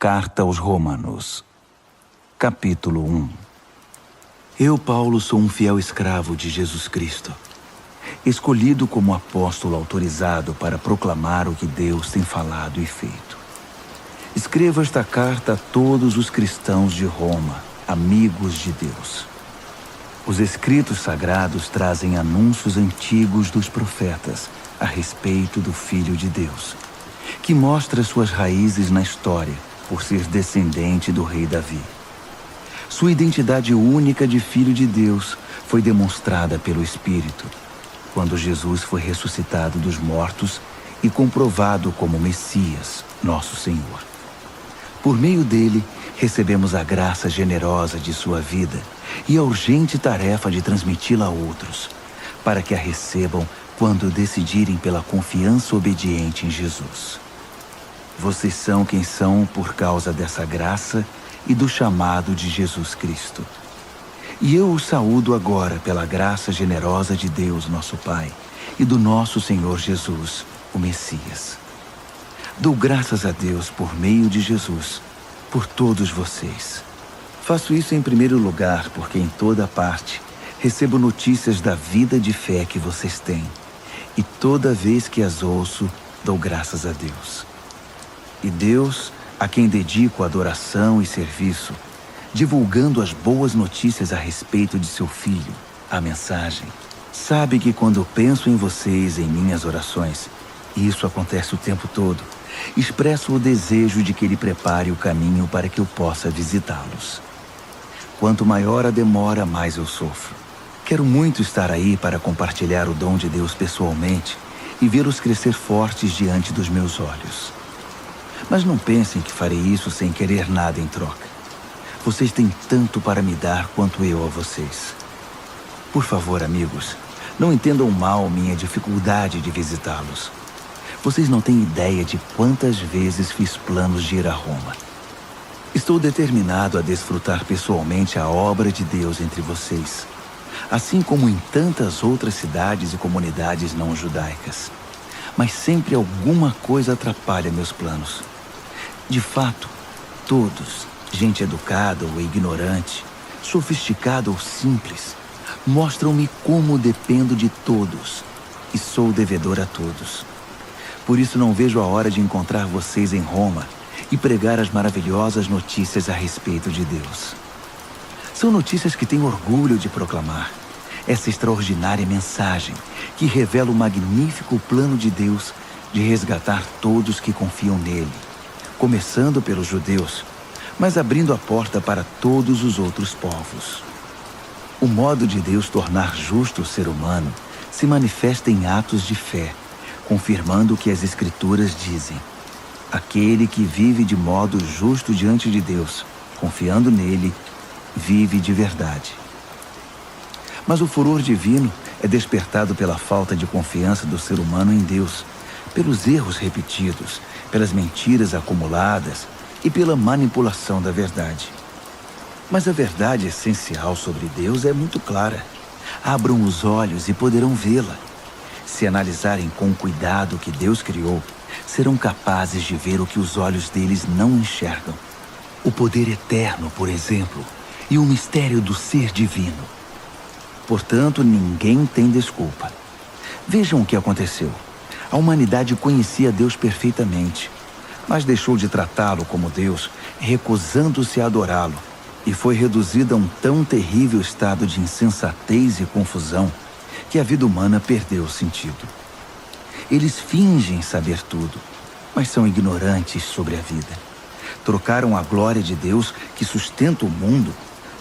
Carta aos Romanos, capítulo 1. Eu, Paulo, sou um fiel escravo de Jesus Cristo, escolhido como apóstolo autorizado para proclamar o que Deus tem falado e feito. Escrevo esta carta a todos os cristãos de Roma, amigos de Deus. Os escritos sagrados trazem anúncios antigos dos profetas a respeito do Filho de Deus, que mostra suas raízes na história por ser descendente do rei Davi. Sua identidade única de Filho de Deus foi demonstrada pelo Espírito, quando Jesus foi ressuscitado dos mortos e comprovado como Messias, nosso Senhor. Por meio dele, recebemos a graça generosa de sua vida e a urgente tarefa de transmiti-la a outros, para que a recebam quando decidirem pela confiança obediente em Jesus. Vocês são quem são por causa dessa graça e do chamado de Jesus Cristo. E eu os saúdo agora pela graça generosa de Deus, nosso Pai, e do nosso Senhor Jesus, o Messias. Dou graças a Deus por meio de Jesus, por todos vocês. Faço isso em primeiro lugar porque em toda parte recebo notícias da vida de fé que vocês têm, e toda vez que as ouço, dou graças a Deus. E Deus, a quem dedico adoração e serviço, divulgando as boas notícias a respeito de seu Filho, a mensagem, sabe que quando penso em vocês em minhas orações, e isso acontece o tempo todo, expresso o desejo de que Ele prepare o caminho para que eu possa visitá-los. Quanto maior a demora, mais eu sofro. Quero muito estar aí para compartilhar o dom de Deus pessoalmente e vê-los crescer fortes diante dos meus olhos. Mas não pensem que farei isso sem querer nada em troca. Vocês têm tanto para me dar quanto eu a vocês. Por favor, amigos, não entendam mal minha dificuldade de visitá-los. Vocês não têm ideia de quantas vezes fiz planos de ir a Roma. Estou determinado a desfrutar pessoalmente a obra de Deus entre vocês, assim como em tantas outras cidades e comunidades não judaicas. Mas sempre alguma coisa atrapalha meus planos. De fato, todos, gente educada ou ignorante, sofisticada ou simples, mostram-me como dependo de todos e sou devedor a todos. Por isso não vejo a hora de encontrar vocês em Roma e pregar as maravilhosas notícias a respeito de Deus. São notícias que tenho orgulho de proclamar. Essa extraordinária mensagem que revela o magnífico plano de Deus de resgatar todos que confiam nele, começando pelos judeus, mas abrindo a porta para todos os outros povos. O modo de Deus tornar justo o ser humano se manifesta em atos de fé, confirmando o que as Escrituras dizem. Aquele que vive de modo justo diante de Deus, confiando nele, vive de verdade. Mas o furor divino é despertado pela falta de confiança do ser humano em Deus, pelos erros repetidos, pelas mentiras acumuladas e pela manipulação da verdade. Mas a verdade essencial sobre Deus é muito clara. Abram os olhos e poderão vê-la. Se analisarem com cuidado o que Deus criou, serão capazes de ver o que os olhos deles não enxergam. O poder eterno, por exemplo, e o mistério do ser divino. Portanto, ninguém tem desculpa. Vejam o que aconteceu. A humanidade conhecia Deus perfeitamente, mas deixou de tratá-lo como Deus, recusando-se a adorá-lo, e foi reduzida a um tão terrível estado de insensatez e confusão que a vida humana perdeu o sentido. Eles fingem saber tudo, mas são ignorantes sobre a vida. Trocaram a glória de Deus que sustenta o mundo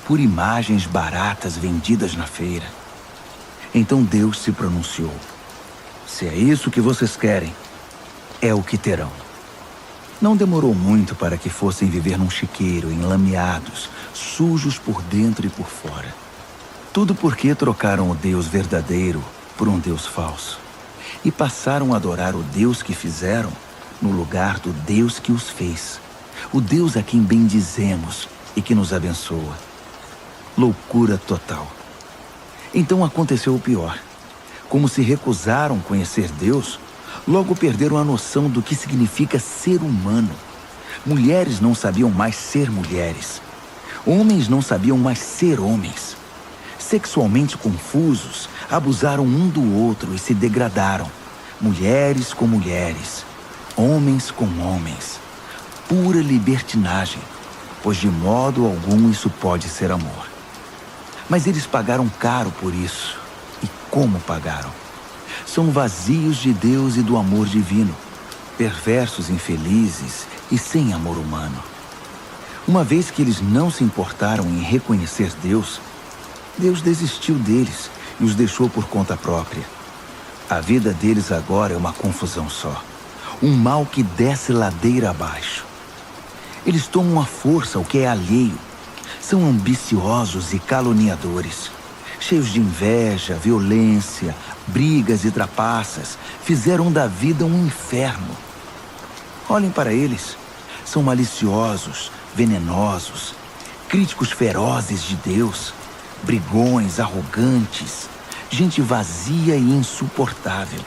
por imagens baratas vendidas na feira. Então Deus se pronunciou. Se é isso que vocês querem, é o que terão. Não demorou muito para que fossem viver num chiqueiro, enlameados, sujos por dentro e por fora. Tudo porque trocaram o Deus verdadeiro por um Deus falso. E passaram a adorar o Deus que fizeram no lugar do Deus que os fez. O Deus a quem bendizemos e que nos abençoa. Loucura total. Então aconteceu o pior. Como se recusaram conhecer Deus, logo perderam a noção do que significa ser humano, Mulheres não sabiam mais ser mulheres. Homens não sabiam mais ser homens. Sexualmente confusos, abusaram um do outro e se degradaram. Mulheres com mulheres, homens com homens. Pura libertinagem, pois de modo algum isso pode ser amor. Mas eles pagaram caro por isso. E como pagaram? São vazios de Deus e do amor divino, perversos, infelizes e sem amor humano. Uma vez que eles não se importaram em reconhecer Deus, Deus desistiu deles e os deixou por conta própria. A vida deles agora é uma confusão só. Um mal que desce ladeira abaixo. Eles tomam à força o que é alheio. São ambiciosos e caluniadores. Cheios de inveja, violência, brigas e trapaças. Fizeram da vida um inferno. Olhem para eles. São maliciosos, venenosos, críticos ferozes de Deus, brigões, arrogantes, gente vazia e insuportável.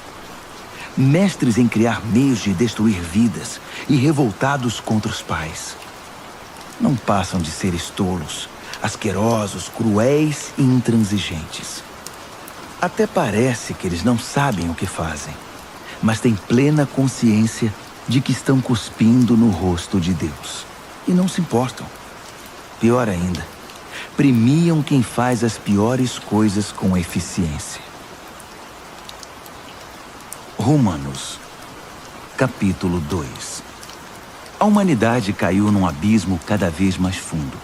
Mestres em criar meios de destruir vidas e revoltados contra os pais. Não passam de seres tolos, asquerosos, cruéis e intransigentes. Até parece que eles não sabem o que fazem, mas têm plena consciência de que estão cuspindo no rosto de Deus. E não se importam. Pior ainda, premiam quem faz as piores coisas com eficiência. Romanos, capítulo 2. A humanidade caiu num abismo cada vez mais fundo.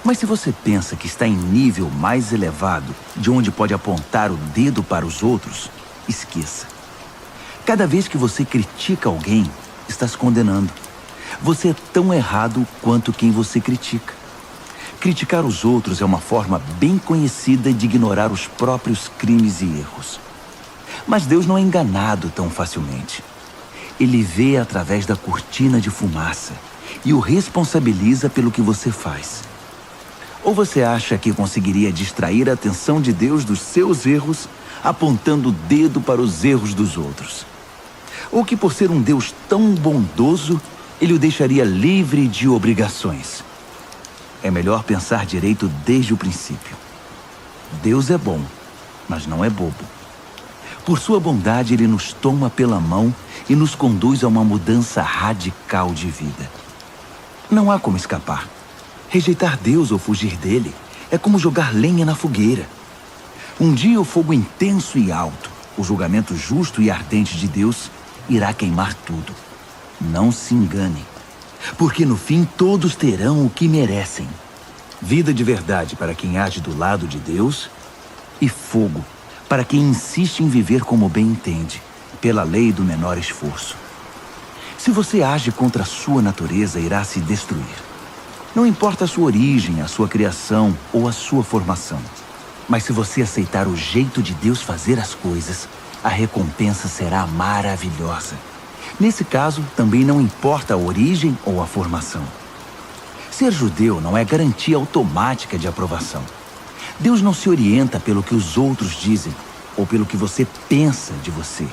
Mas se você pensa que está em nível mais elevado, de onde pode apontar o dedo para os outros, esqueça. Cada vez que você critica alguém, está se condenando. Você é tão errado quanto quem você critica. Criticar os outros é uma forma bem conhecida de ignorar os próprios crimes e erros. Mas Deus não é enganado tão facilmente. Ele vê através da cortina de fumaça e o responsabiliza pelo que você faz. Ou você acha que conseguiria distrair a atenção de Deus dos seus erros, apontando o dedo para os erros dos outros? Ou que por ser um Deus tão bondoso, ele o deixaria livre de obrigações? É melhor pensar direito desde o princípio. Deus é bom, mas não é bobo. Por sua bondade, ele nos toma pela mão e nos conduz a uma mudança radical de vida. Não há como escapar. Rejeitar Deus ou fugir dele é como jogar lenha na fogueira. Um dia o fogo intenso e alto, o julgamento justo e ardente de Deus, irá queimar tudo. Não se engane, porque no fim todos terão o que merecem. Vida de verdade para quem age do lado de Deus e fogo para quem insiste em viver como bem entende, pela lei do menor esforço. Se você age contra a sua natureza, irá se destruir. Não importa a sua origem, a sua criação ou a sua formação. Mas se você aceitar o jeito de Deus fazer as coisas, a recompensa será maravilhosa. Nesse caso, também não importa a origem ou a formação. Ser judeu não é garantia automática de aprovação. Deus não se orienta pelo que os outros dizem ou pelo que você pensa de você.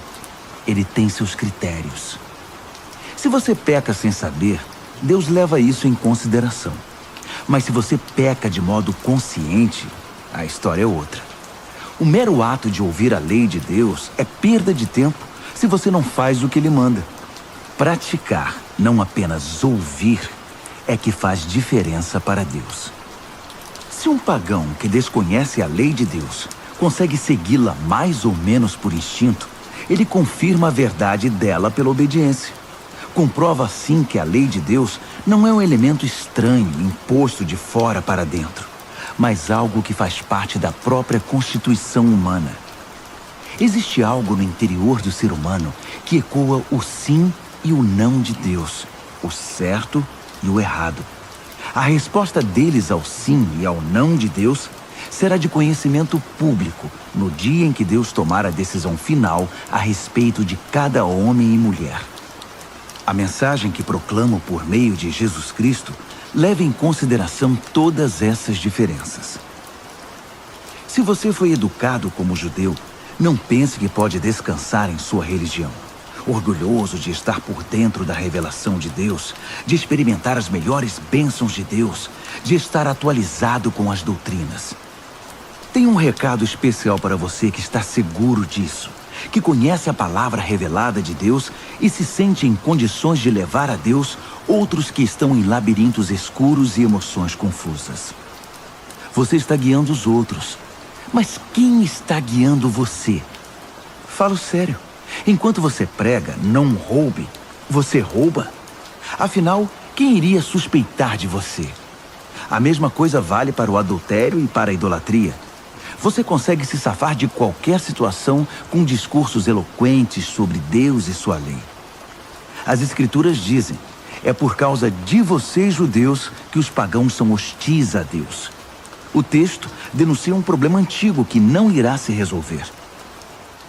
Ele tem seus critérios. Se você peca sem saber, Deus leva isso em consideração. Mas se você peca de modo consciente, a história é outra. O mero ato de ouvir a lei de Deus é perda de tempo se você não faz o que ele manda. Praticar, não apenas ouvir, é que faz diferença para Deus. Se um pagão que desconhece a lei de Deus consegue segui-la mais ou menos por instinto, ele confirma a verdade dela pela obediência. Comprova assim que a lei de Deus não é um elemento estranho, imposto de fora para dentro, mas algo que faz parte da própria constituição humana. Existe algo no interior do ser humano que ecoa o sim e o não de Deus, o certo e o errado. A resposta deles ao sim e ao não de Deus será de conhecimento público no dia em que Deus tomar a decisão final a respeito de cada homem e mulher. A mensagem que proclamo por meio de Jesus Cristo leva em consideração todas essas diferenças. Se você foi educado como judeu, não pense que pode descansar em sua religião. orgulhoso de estar por dentro da revelação de Deus, de experimentar as melhores bênçãos de Deus, de estar atualizado com as doutrinas. Tenho um recado especial para você que está seguro disso, que conhece a palavra revelada de Deus e se sente em condições de levar a Deus outros que estão em labirintos escuros e emoções confusas. Você está guiando os outros, mas quem está guiando você? Falo sério. Enquanto você prega, não roube, você rouba? Afinal, quem iria suspeitar de você? A mesma coisa vale para o adultério e para a idolatria. Você consegue se safar de qualquer situação com discursos eloquentes sobre Deus e sua lei. As Escrituras dizem, é por causa de vocês, judeus, que os pagãos são hostis a Deus. O texto denuncia um problema antigo que não irá se resolver.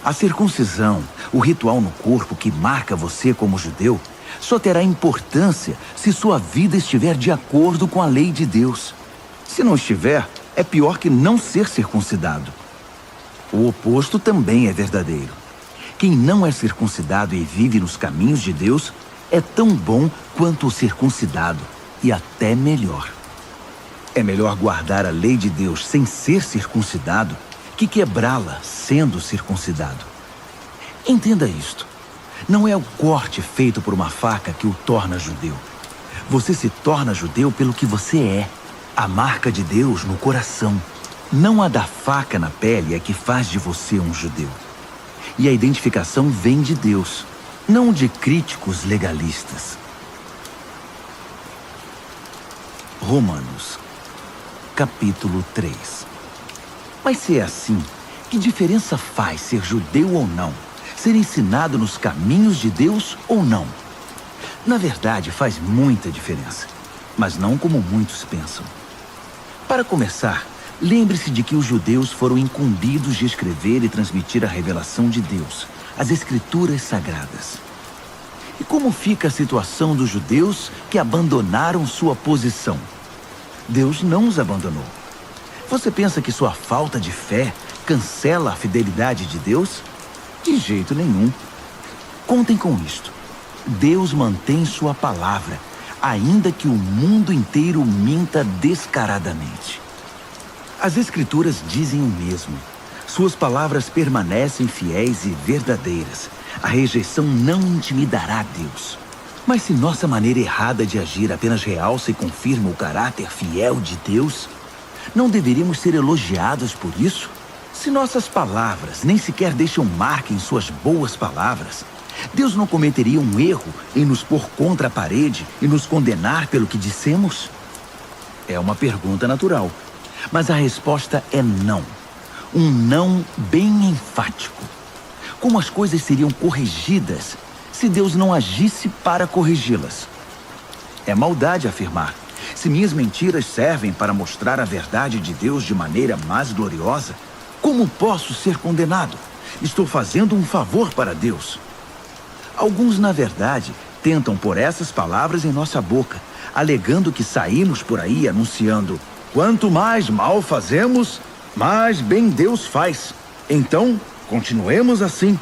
A circuncisão, o ritual no corpo que marca você como judeu, só terá importância se sua vida estiver de acordo com a lei de Deus. Se não estiver, é pior que não ser circuncidado. O oposto também é verdadeiro. Quem não é circuncidado e vive nos caminhos de Deus é tão bom quanto o circuncidado, e até melhor. É melhor guardar a lei de Deus sem ser circuncidado que quebrá-la sendo circuncidado. Entenda isto. Não é o corte feito por uma faca que o torna judeu. Você se torna judeu pelo que você é. A marca de Deus no coração. Não a da faca na pele é que faz de você um judeu. E a identificação vem de Deus, não de críticos legalistas. Romanos, capítulo 3. Mas se é assim, que diferença faz ser judeu ou não? Ser ensinado nos caminhos de Deus ou não? Na verdade, faz muita diferença, mas não como muitos pensam. Para começar, lembre-se de que os judeus foram incumbidos de escrever e transmitir a revelação de Deus, as Escrituras Sagradas. E como fica a situação dos judeus que abandonaram sua posição? Deus não os abandonou. Você pensa que sua falta de fé cancela a fidelidade de Deus? De jeito nenhum. Contem com isto. Deus mantém sua palavra, ainda que o mundo inteiro minta descaradamente. As Escrituras dizem o mesmo. Suas palavras permanecem fiéis e verdadeiras. A rejeição não intimidará Deus. Mas se nossa maneira errada de agir apenas realça e confirma o caráter fiel de Deus, não deveríamos ser elogiados por isso? Se nossas palavras nem sequer deixam marca em suas boas palavras, Deus não cometeria um erro em nos pôr contra a parede e nos condenar pelo que dissemos? É uma pergunta natural, mas a resposta é não. Um não bem enfático. Como as coisas seriam corrigidas se Deus não agisse para corrigi-las? É maldade afirmar: se minhas mentiras servem para mostrar a verdade de Deus de maneira mais gloriosa, como posso ser condenado? Estou fazendo um favor para Deus. Alguns, na verdade, tentam pôr essas palavras em nossa boca, alegando que saímos por aí anunciando: quanto mais mal fazemos, mais bem Deus faz. Então, continuemos assim.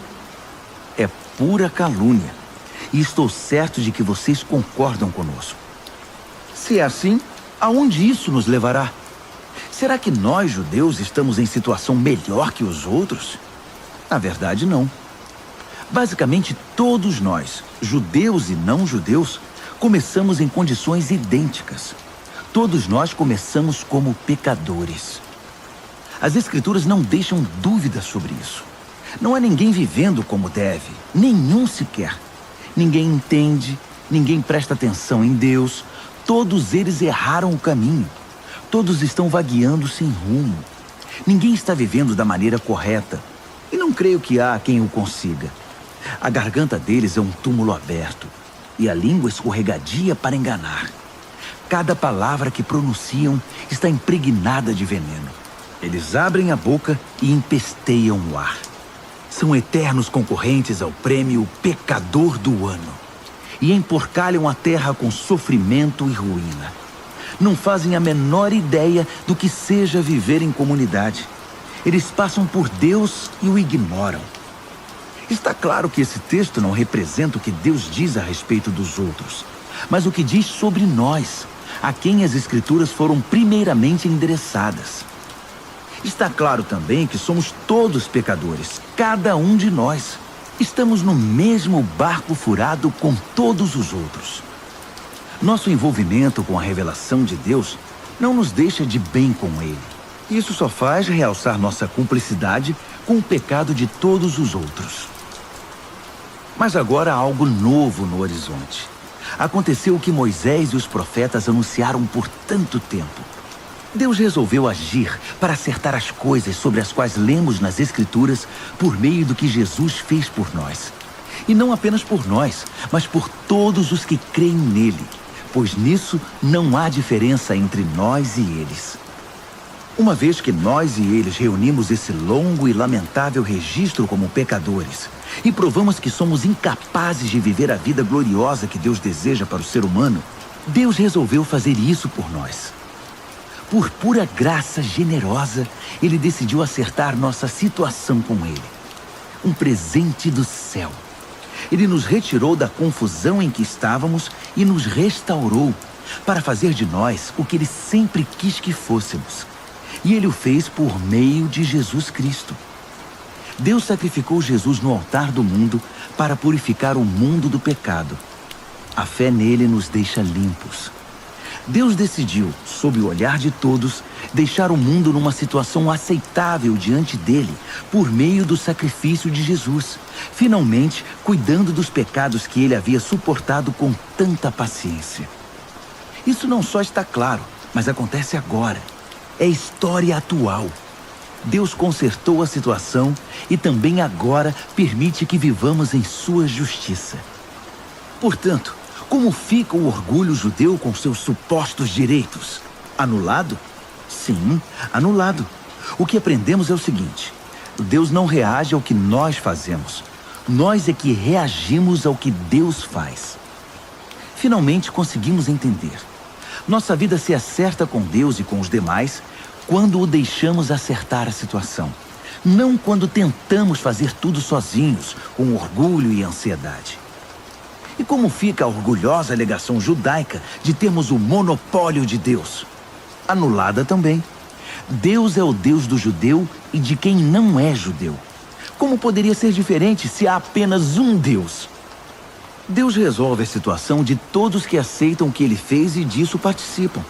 É pura calúnia. E estou certo de que vocês concordam conosco. Se é assim, aonde isso nos levará? Será que nós, judeus, estamos em situação melhor que os outros? Na verdade, não. Basicamente, todos nós, judeus e não judeus, começamos em condições idênticas. Todos nós começamos como pecadores. As Escrituras não deixam dúvidas sobre isso. Não há ninguém vivendo como deve, nenhum sequer. Ninguém entende, ninguém presta atenção em Deus. Todos eles erraram o caminho. Todos estão vagueando sem rumo. Ninguém está vivendo da maneira correta. E não creio que há quem o consiga. A garganta deles é um túmulo aberto. E a língua escorregadia para enganar. Cada palavra que pronunciam está impregnada de veneno. Eles abrem a boca e empesteiam o ar. São eternos concorrentes ao prêmio Pecador do Ano. E emporcalham a terra com sofrimento e ruína. Não fazem a menor ideia do que seja viver em comunidade. Eles passam por Deus e o ignoram. Está claro que esse texto não representa o que Deus diz a respeito dos outros, mas o que diz sobre nós, a quem as Escrituras foram primeiramente endereçadas. Está claro também que somos todos pecadores, cada um de nós. Estamos no mesmo barco furado com todos os outros. Nosso envolvimento com a revelação de Deus não nos deixa de bem com Ele. Isso só faz realçar nossa cumplicidade com o pecado de todos os outros. Mas agora há algo novo no horizonte. Aconteceu o que Moisés e os profetas anunciaram por tanto tempo. Deus resolveu agir para acertar as coisas sobre as quais lemos nas Escrituras por meio do que Jesus fez por nós. E não apenas por nós, mas por todos os que creem nele, pois nisso não há diferença entre nós e eles. Uma vez que nós e eles reunimos esse longo e lamentável registro como pecadores e provamos que somos incapazes de viver a vida gloriosa que Deus deseja para o ser humano, Deus resolveu fazer isso por nós. Por pura graça generosa, Ele decidiu acertar nossa situação com Ele. Um presente do céu. Ele nos retirou da confusão em que estávamos e nos restaurou para fazer de nós o que Ele sempre quis que fôssemos. E Ele o fez por meio de Jesus Cristo. Deus sacrificou Jesus no altar do mundo para purificar o mundo do pecado. A fé nele nos deixa limpos. Deus decidiu, sob o olhar de todos, deixar o mundo numa situação aceitável diante dele, por meio do sacrifício de Jesus, finalmente cuidando dos pecados que ele havia suportado com tanta paciência. Isso não só está claro, mas acontece agora. É história atual. Deus consertou a situação e também agora permite que vivamos em sua justiça. Portanto, como fica o orgulho judeu com seus supostos direitos? Anulado? Sim, anulado. O que aprendemos é o seguinte: Deus não reage ao que nós fazemos. Nós é que reagimos ao que Deus faz. Finalmente conseguimos entender. Nossa vida se acerta com Deus e com os demais quando o deixamos acertar a situação. Não quando tentamos fazer tudo sozinhos, com orgulho e ansiedade. E como fica a orgulhosa alegação judaica de termos o monopólio de Deus? Anulada também. Deus é o Deus do judeu e de quem não é judeu. Como poderia ser diferente se há apenas um Deus? Deus resolve a situação de todos que aceitam o que ele fez e disso participam.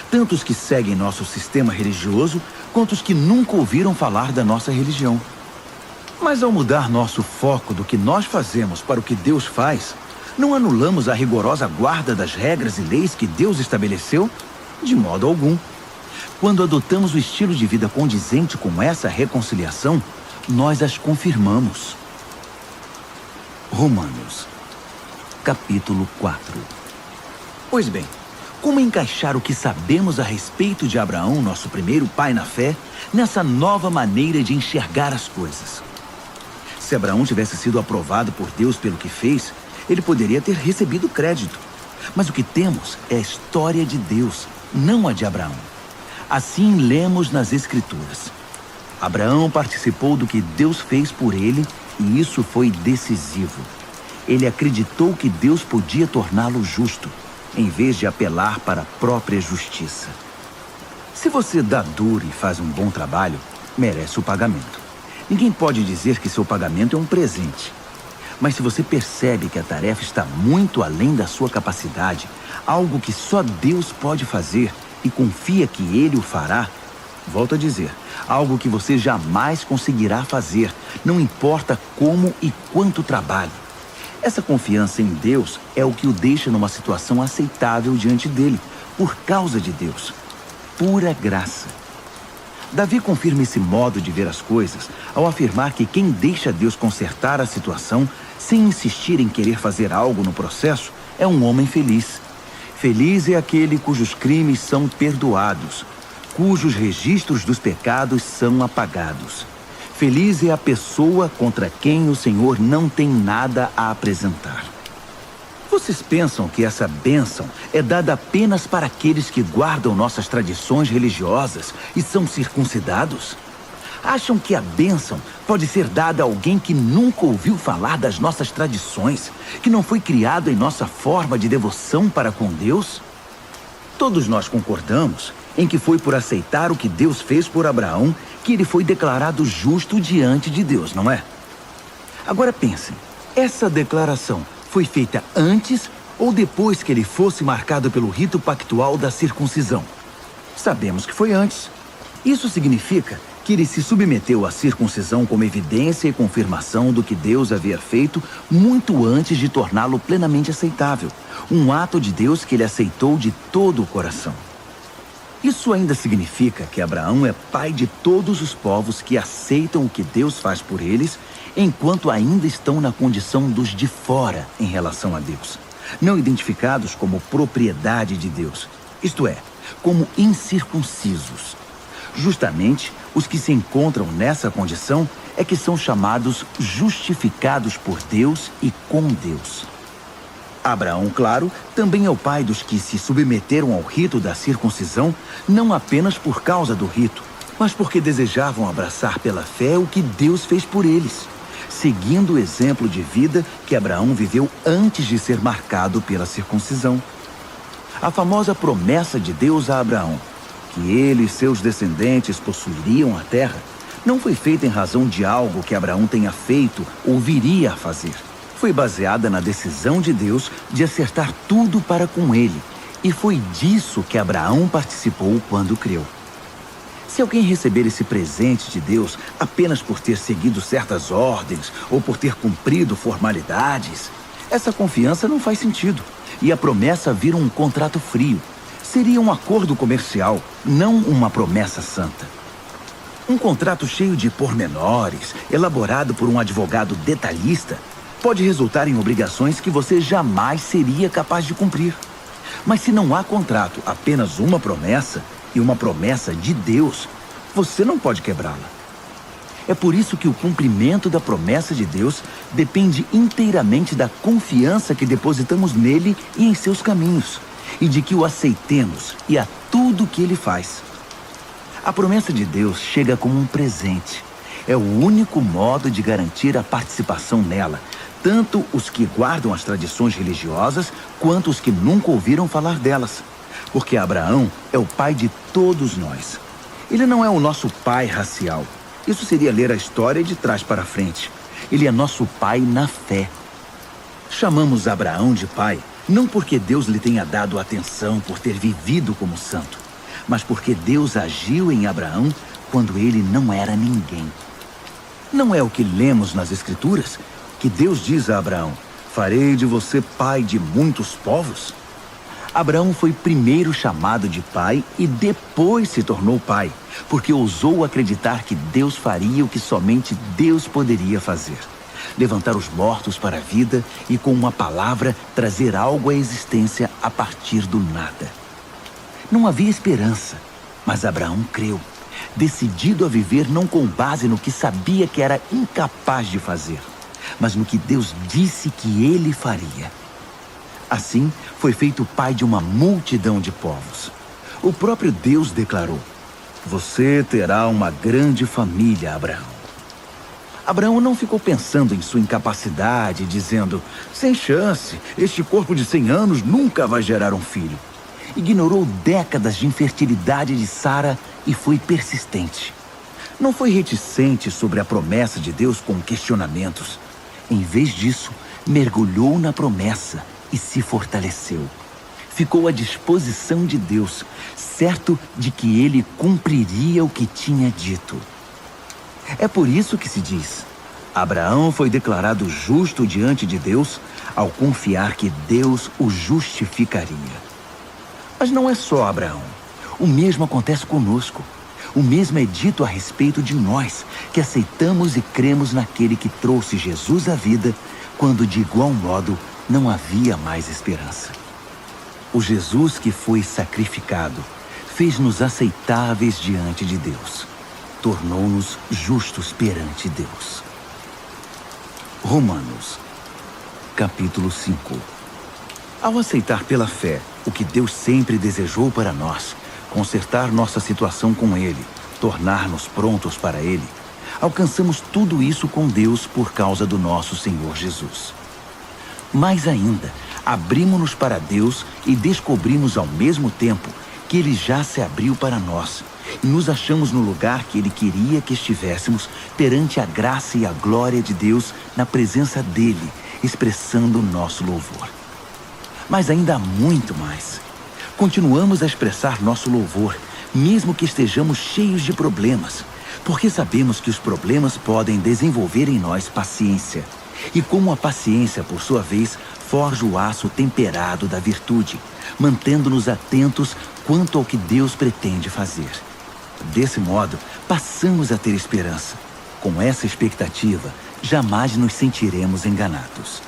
Tanto os que seguem nosso sistema religioso, quanto os que nunca ouviram falar da nossa religião. Mas ao mudar nosso foco do que nós fazemos para o que Deus faz, não anulamos a rigorosa guarda das regras e leis que Deus estabeleceu? De modo algum. Quando adotamos o estilo de vida condizente com essa reconciliação, nós as confirmamos. Romanos, capítulo 4. Pois bem, como encaixar o que sabemos a respeito de Abraão, nosso primeiro pai na fé, nessa nova maneira de enxergar as coisas? Se Abraão tivesse sido aprovado por Deus pelo que fez, ele poderia ter recebido crédito. Mas o que temos é a história de Deus, não a de Abraão. Assim lemos nas Escrituras. Abraão participou do que Deus fez por ele e isso foi decisivo. Ele acreditou que Deus podia torná-lo justo, em vez de apelar para a própria justiça. Se você dá duro e faz um bom trabalho, merece o pagamento. Ninguém pode dizer que seu pagamento é um presente. Mas se você percebe que a tarefa está muito além da sua capacidade, algo que só Deus pode fazer e confia que Ele o fará, volto a dizer, algo que você jamais conseguirá fazer, não importa como e quanto trabalhe. Essa confiança em Deus é o que o deixa numa situação aceitável diante dele, por causa de Deus. Pura graça. Davi confirma esse modo de ver as coisas ao afirmar que quem deixa Deus consertar a situação, sem insistir em querer fazer algo no processo, é um homem feliz. Feliz é aquele cujos crimes são perdoados, cujos registros dos pecados são apagados. Feliz é a pessoa contra quem o Senhor não tem nada a apresentar. Vocês pensam que essa bênção é dada apenas para aqueles que guardam nossas tradições religiosas e são circuncidados? Acham que a bênção pode ser dada a alguém que nunca ouviu falar das nossas tradições, que não foi criado em nossa forma de devoção para com Deus? Todos nós concordamos em que foi por aceitar o que Deus fez por Abraão que ele foi declarado justo diante de Deus, não é? Agora pensem, essa declaração foi feita antes ou depois que ele fosse marcado pelo rito pactual da circuncisão? Sabemos que foi antes. Isso significa que ele se submeteu à circuncisão como evidência e confirmação do que Deus havia feito muito antes de torná-lo plenamente aceitável. Um ato de Deus que ele aceitou de todo o coração. Isso ainda significa que Abraão é pai de todos os povos que aceitam o que Deus faz por eles, enquanto ainda estão na condição dos de fora em relação a Deus, não identificados como propriedade de Deus, isto é, como incircuncisos. Justamente, os que se encontram nessa condição é que são chamados justificados por Deus e com Deus. Abraão, claro, também é o pai dos que se submeteram ao rito da circuncisão, não apenas por causa do rito, mas porque desejavam abraçar pela fé o que Deus fez por eles, seguindo o exemplo de vida que Abraão viveu antes de ser marcado pela circuncisão. A famosa promessa de Deus a Abraão, que ele e seus descendentes possuiriam a terra, não foi feita em razão de algo que Abraão tenha feito ou viria a fazer. Foi baseada na decisão de Deus de acertar tudo para com ele, e foi disso que Abraão participou quando creu. Se alguém receber esse presente de Deus apenas por ter seguido certas ordens ou por ter cumprido formalidades, essa confiança não faz sentido, e a promessa vira um contrato frio. Seria um acordo comercial, não uma promessa santa. Um contrato cheio de pormenores, elaborado por um advogado detalhista, pode resultar em obrigações que você jamais seria capaz de cumprir. Mas se não há contrato, apenas uma promessa, e uma promessa de Deus, você não pode quebrá-la. É por isso que o cumprimento da promessa de Deus depende inteiramente da confiança que depositamos nele e em seus caminhos, e de que o aceitemos e a tudo que ele faz. A promessa de Deus chega como um presente. É o único modo de garantir a participação nela, tanto os que guardam as tradições religiosas, quanto os que nunca ouviram falar delas. Porque Abraão é o pai de todos nós. Ele não é o nosso pai racial. Isso seria ler a história de trás para frente. Ele é nosso pai na fé. Chamamos Abraão de pai, não porque Deus lhe tenha dado atenção por ter vivido como santo, mas porque Deus agiu em Abraão quando ele não era ninguém. Não é o que lemos nas Escrituras, que Deus diz a Abraão: farei de você pai de muitos povos? Abraão foi primeiro chamado de pai e depois se tornou pai, porque ousou acreditar que Deus faria o que somente Deus poderia fazer: levantar os mortos para a vida e, com uma palavra, trazer algo à existência a partir do nada. Não havia esperança, mas Abraão creu, decidido a viver não com base no que sabia que era incapaz de fazer, mas no que Deus disse que ele faria. Assim, foi feito pai de uma multidão de povos. O próprio Deus declarou: você terá uma grande família, Abraão. Abraão não ficou pensando em sua incapacidade, dizendo: sem chance, este corpo de 100 anos nunca vai gerar um filho. Ignorou décadas de infertilidade de Sara e foi persistente. Não foi reticente sobre a promessa de Deus com questionamentos. Em vez disso, mergulhou na promessa e se fortaleceu. Ficou à disposição de Deus, certo de que ele cumpriria o que tinha dito. É por isso que se diz: Abraão foi declarado justo diante de Deus ao confiar que Deus o justificaria. Mas não é só Abraão. O mesmo acontece conosco. O mesmo é dito a respeito de nós, que aceitamos e cremos naquele que trouxe Jesus à vida, quando de igual modo não havia mais esperança. O Jesus que foi sacrificado fez-nos aceitáveis diante de Deus. Tornou-nos justos perante Deus. Romanos, capítulo 5. Ao aceitar pela fé o que Deus sempre desejou para nós, consertar nossa situação com Ele, tornar-nos prontos para Ele, alcançamos tudo isso com Deus por causa do nosso Senhor Jesus. Mais ainda, abrimos-nos para Deus e descobrimos ao mesmo tempo que Ele já se abriu para nós e nos achamos no lugar que Ele queria que estivéssemos perante a graça e a glória de Deus na presença dEle, expressando o nosso louvor. Mas ainda há muito mais. Continuamos a expressar nosso louvor, mesmo que estejamos cheios de problemas, porque sabemos que os problemas podem desenvolver em nós paciência. E como a paciência, por sua vez, forja o aço temperado da virtude, mantendo-nos atentos quanto ao que Deus pretende fazer. Desse modo, passamos a ter esperança. Com essa expectativa, jamais nos sentiremos enganados.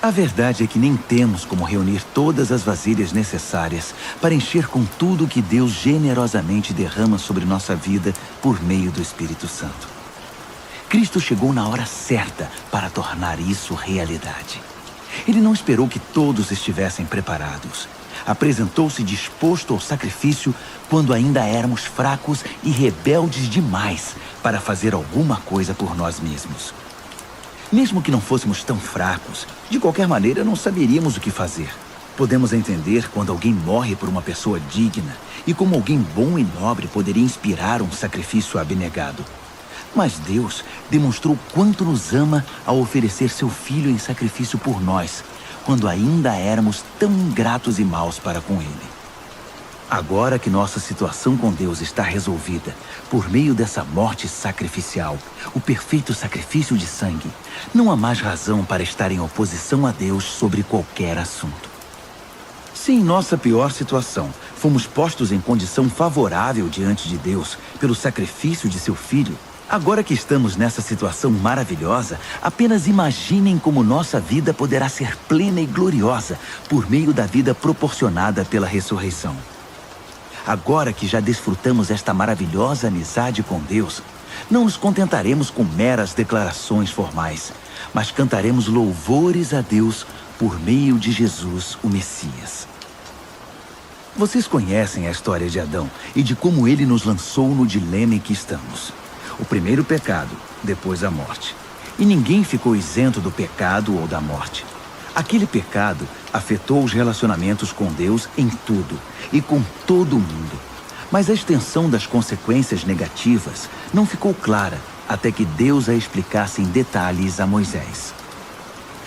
A verdade é que nem temos como reunir todas as vasilhas necessárias para encher com tudo o que Deus generosamente derrama sobre nossa vida por meio do Espírito Santo. Cristo chegou na hora certa para tornar isso realidade. Ele não esperou que todos estivessem preparados. Apresentou-se disposto ao sacrifício quando ainda éramos fracos e rebeldes demais para fazer alguma coisa por nós mesmos. Mesmo que não fôssemos tão fracos, de qualquer maneira não saberíamos o que fazer. Podemos entender quando alguém morre por uma pessoa digna e como alguém bom e nobre poderia inspirar um sacrifício abnegado. Mas Deus demonstrou quanto nos ama ao oferecer seu Filho em sacrifício por nós, quando ainda éramos tão ingratos e maus para com Ele. Agora que nossa situação com Deus está resolvida, por meio dessa morte sacrificial, o perfeito sacrifício de sangue, não há mais razão para estar em oposição a Deus sobre qualquer assunto. Se em nossa pior situação fomos postos em condição favorável diante de Deus pelo sacrifício de seu Filho, agora que estamos nessa situação maravilhosa, apenas imaginem como nossa vida poderá ser plena e gloriosa por meio da vida proporcionada pela ressurreição. Agora que já desfrutamos esta maravilhosa amizade com Deus, não nos contentaremos com meras declarações formais, mas cantaremos louvores a Deus por meio de Jesus, o Messias. Vocês conhecem a história de Adão e de como ele nos lançou no dilema em que estamos. O primeiro pecado, depois a morte. E ninguém ficou isento do pecado ou da morte. Aquele pecado afetou os relacionamentos com Deus em tudo e com todo o mundo. Mas a extensão das consequências negativas não ficou clara até que Deus a explicasse em detalhes a Moisés.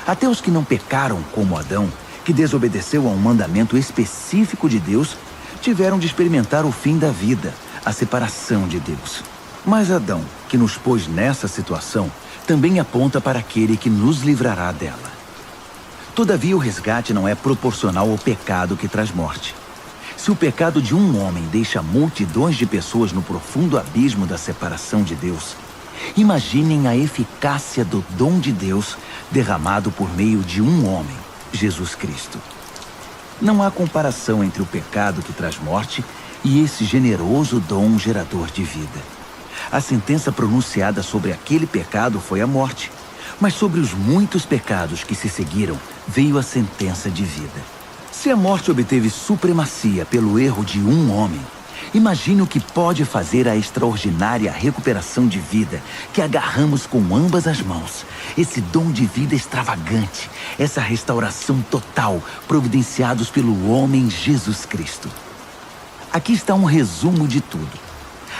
Até os que não pecaram como Adão, que desobedeceu a um mandamento específico de Deus, tiveram de experimentar o fim da vida, a separação de Deus. Mas Adão, que nos pôs nessa situação, também aponta para aquele que nos livrará dela. Todavia, o resgate não é proporcional ao pecado que traz morte. Se o pecado de um homem deixa multidões de pessoas no profundo abismo da separação de Deus, imaginem a eficácia do dom de Deus derramado por meio de um homem, Jesus Cristo. Não há comparação entre o pecado que traz morte e esse generoso dom gerador de vida. A sentença pronunciada sobre aquele pecado foi a morte, mas sobre os muitos pecados que se seguiram veio a sentença de vida. Se a morte obteve supremacia pelo erro de um homem, imagine o que pode fazer a extraordinária recuperação de vida que agarramos com ambas as mãos, esse dom de vida extravagante, essa restauração total providenciados pelo homem Jesus Cristo. Aqui está um resumo de tudo.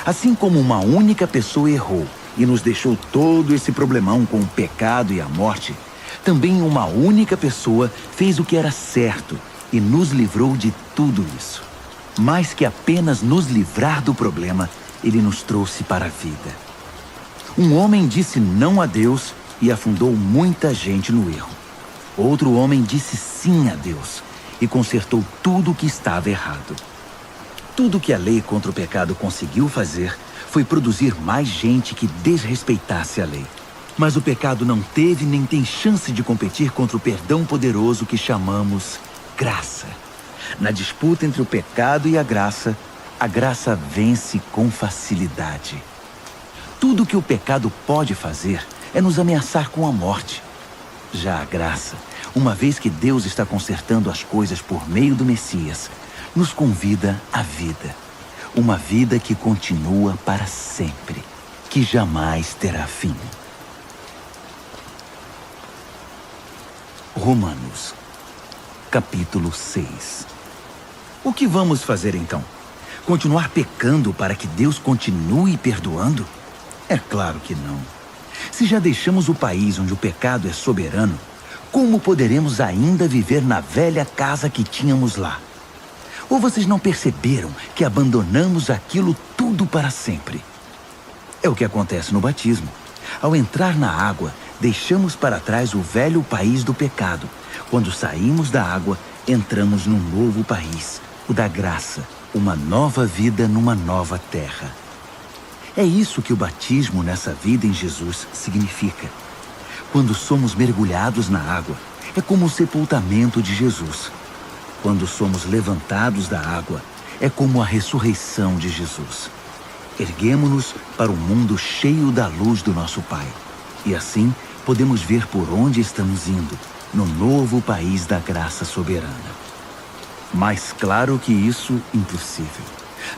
Assim como uma única pessoa errou e nos deixou todo esse problemão com o pecado e a morte, também uma única pessoa fez o que era certo e nos livrou de tudo isso. Mais que apenas nos livrar do problema, ele nos trouxe para a vida. Um homem disse não a Deus e afundou muita gente no erro. Outro homem disse sim a Deus e consertou tudo o que estava errado. Tudo que a lei contra o pecado conseguiu fazer foi produzir mais gente que desrespeitasse a lei. Mas o pecado não teve nem tem chance de competir contra o perdão poderoso que chamamos graça. Na disputa entre o pecado e a graça vence com facilidade. Tudo que o pecado pode fazer é nos ameaçar com a morte. Já a graça, uma vez que Deus está consertando as coisas por meio do Messias, nos convida à vida. Uma vida que continua para sempre, que jamais terá fim. Romanos, capítulo 6. O que vamos fazer então? Continuar pecando para que Deus continue perdoando? É claro que não. Se já deixamos o país onde o pecado é soberano, como poderemos ainda viver na velha casa que tínhamos lá? Ou vocês não perceberam que abandonamos aquilo tudo para sempre? É o que acontece no batismo. Ao entrar na água, deixamos para trás o velho país do pecado. Quando saímos da água, entramos num novo país, o da graça, uma nova vida numa nova terra. É isso que o batismo nessa vida em Jesus significa. Quando somos mergulhados na água, é como o sepultamento de Jesus. Quando somos levantados da água, é como a ressurreição de Jesus. Erguemo-nos para o mundo cheio da luz do nosso Pai. E assim, podemos ver por onde estamos indo, no novo país da graça soberana. Mais claro que isso, impossível.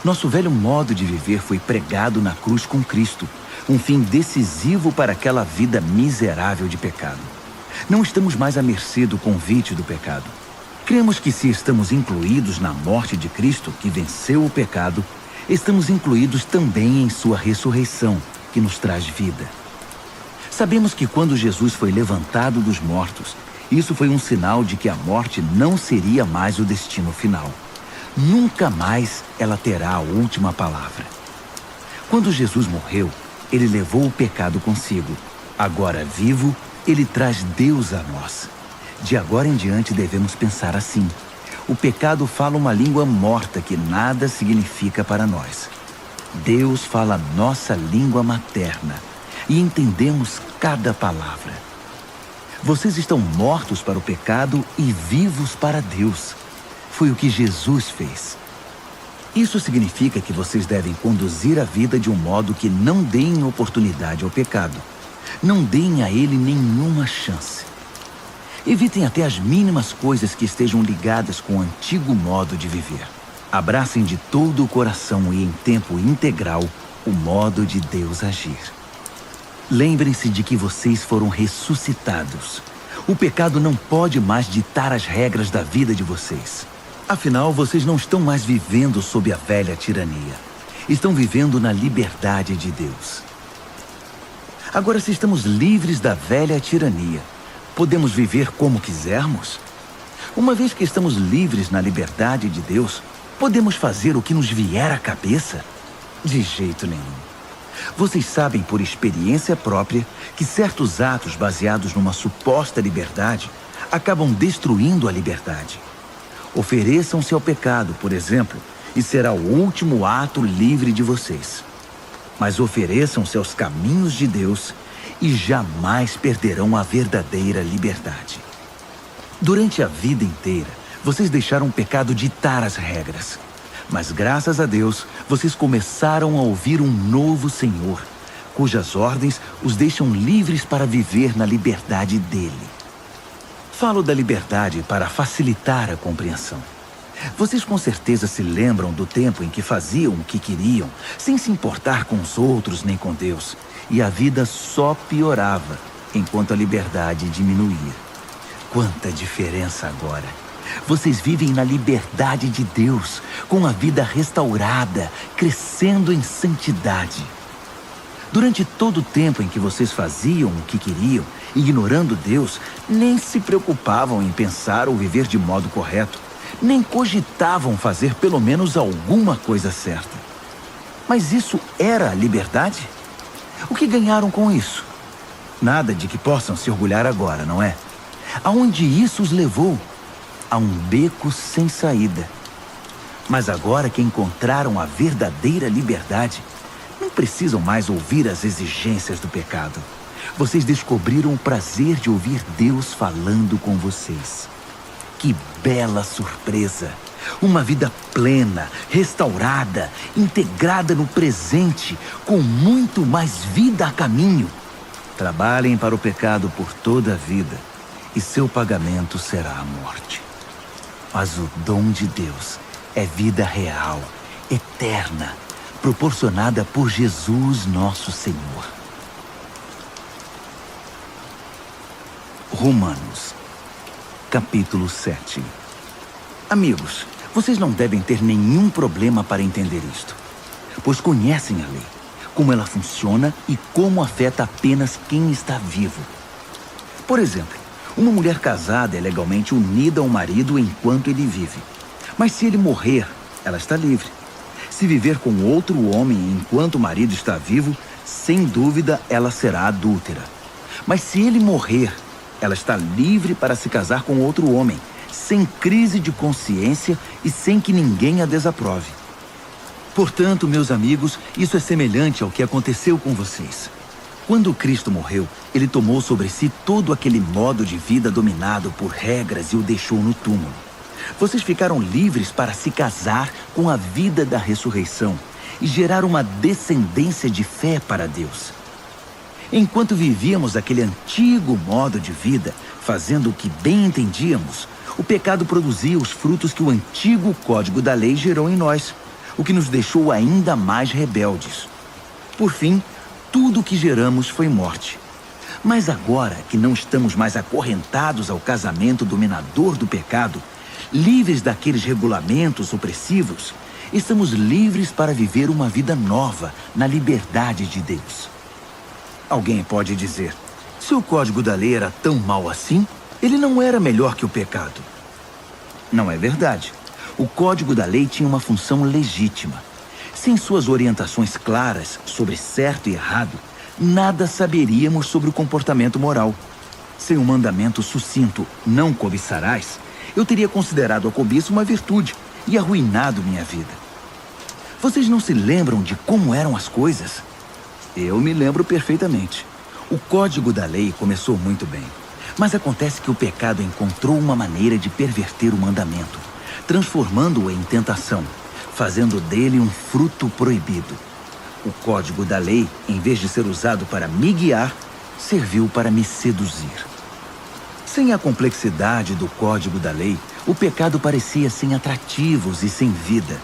Nosso velho modo de viver foi pregado na cruz com Cristo, um fim decisivo para aquela vida miserável de pecado. Não estamos mais à mercê do convite do pecado. Cremos que se estamos incluídos na morte de Cristo, que venceu o pecado, estamos incluídos também em sua ressurreição, que nos traz vida. Sabemos que quando Jesus foi levantado dos mortos, isso foi um sinal de que a morte não seria mais o destino final. Nunca mais ela terá a última palavra. Quando Jesus morreu, ele levou o pecado consigo. Agora vivo, ele traz Deus a nós. De agora em diante devemos pensar assim. O pecado fala uma língua morta que nada significa para nós. Deus fala a nossa língua materna e entendemos cada palavra. Vocês estão mortos para o pecado e vivos para Deus. Foi o que Jesus fez. Isso significa que vocês devem conduzir a vida de um modo que não deem oportunidade ao pecado. Não deem a ele nenhuma chance. Evitem até as mínimas coisas que estejam ligadas com o antigo modo de viver. Abracem de todo o coração e em tempo integral o modo de Deus agir. Lembrem-se de que vocês foram ressuscitados. O pecado não pode mais ditar as regras da vida de vocês. Afinal, vocês não estão mais vivendo sob a velha tirania. Estão vivendo na liberdade de Deus. Agora, se estamos livres da velha tirania, podemos viver como quisermos? Uma vez que estamos livres na liberdade de Deus, podemos fazer o que nos vier à cabeça? De jeito nenhum. Vocês sabem por experiência própria que certos atos baseados numa suposta liberdade acabam destruindo a liberdade. Ofereçam-se ao pecado, por exemplo, e será o último ato livre de vocês. Mas ofereçam-se aos caminhos de Deus e jamais perderão a verdadeira liberdade. Durante a vida inteira, vocês deixaram o pecado ditar as regras. Mas graças a Deus, vocês começaram a ouvir um novo Senhor, cujas ordens os deixam livres para viver na liberdade dele. Falo da liberdade para facilitar a compreensão. Vocês com certeza se lembram do tempo em que faziam o que queriam, sem se importar com os outros nem com Deus, e a vida só piorava, enquanto a liberdade diminuía. Quanta diferença agora! Vocês vivem na liberdade de Deus, com a vida restaurada, crescendo em santidade. Durante todo o tempo em que vocês faziam o que queriam, ignorando Deus, nem se preocupavam em pensar ou viver de modo correto, nem cogitavam fazer pelo menos alguma coisa certa. Mas isso era a liberdade? O que ganharam com isso? Nada de que possam se orgulhar agora, não é? Aonde isso os levou? A um beco sem saída. Mas agora que encontraram a verdadeira liberdade, não precisam mais ouvir as exigências do pecado. Vocês descobriram o prazer de ouvir Deus falando com vocês. Que bela surpresa! Uma vida plena, restaurada, integrada no presente, com muito mais vida a caminho. Trabalhem para o pecado por toda a vida, e seu pagamento será a morte. Mas o dom de Deus é vida real, eterna, proporcionada por Jesus nosso Senhor. Romanos, capítulo 7. Amigos, vocês não devem ter nenhum problema para entender isto, pois conhecem a lei, como ela funciona e como afeta apenas quem está vivo. Por exemplo, uma mulher casada é legalmente unida ao marido enquanto ele vive. Mas se ele morrer, ela está livre. Se viver com outro homem enquanto o marido está vivo, sem dúvida ela será adúltera. Mas se ele morrer, ela está livre para se casar com outro homem, sem crise de consciência e sem que ninguém a desaprove. Portanto, meus amigos, isso é semelhante ao que aconteceu com vocês. Quando Cristo morreu, ele tomou sobre si todo aquele modo de vida dominado por regras e o deixou no túmulo. Vocês ficaram livres para se casar com a vida da ressurreição e gerar uma descendência de fé para Deus. Enquanto vivíamos aquele antigo modo de vida, fazendo o que bem entendíamos, o pecado produzia os frutos que o antigo código da lei gerou em nós, o que nos deixou ainda mais rebeldes. Por fim, tudo o que geramos foi morte. Mas agora que não estamos mais acorrentados ao casamento dominador do pecado, livres daqueles regulamentos opressivos, estamos livres para viver uma vida nova na liberdade de Deus. Alguém pode dizer, se o código da lei era tão mau assim, ele não era melhor que o pecado. Não é verdade. O código da lei tinha uma função legítima. Sem suas orientações claras sobre certo e errado, nada saberíamos sobre o comportamento moral. Sem um mandamento sucinto, não cobiçarás, eu teria considerado a cobiça uma virtude e arruinado minha vida. Vocês não se lembram de como eram as coisas? Eu me lembro perfeitamente. O código da lei começou muito bem, mas acontece que o pecado encontrou uma maneira de perverter o mandamento, transformando-o em tentação, fazendo dele um fruto proibido. O código da lei, em vez de ser usado para me guiar, serviu para me seduzir. Sem a complexidade do código da lei, o pecado parecia sem atrativos e sem vida,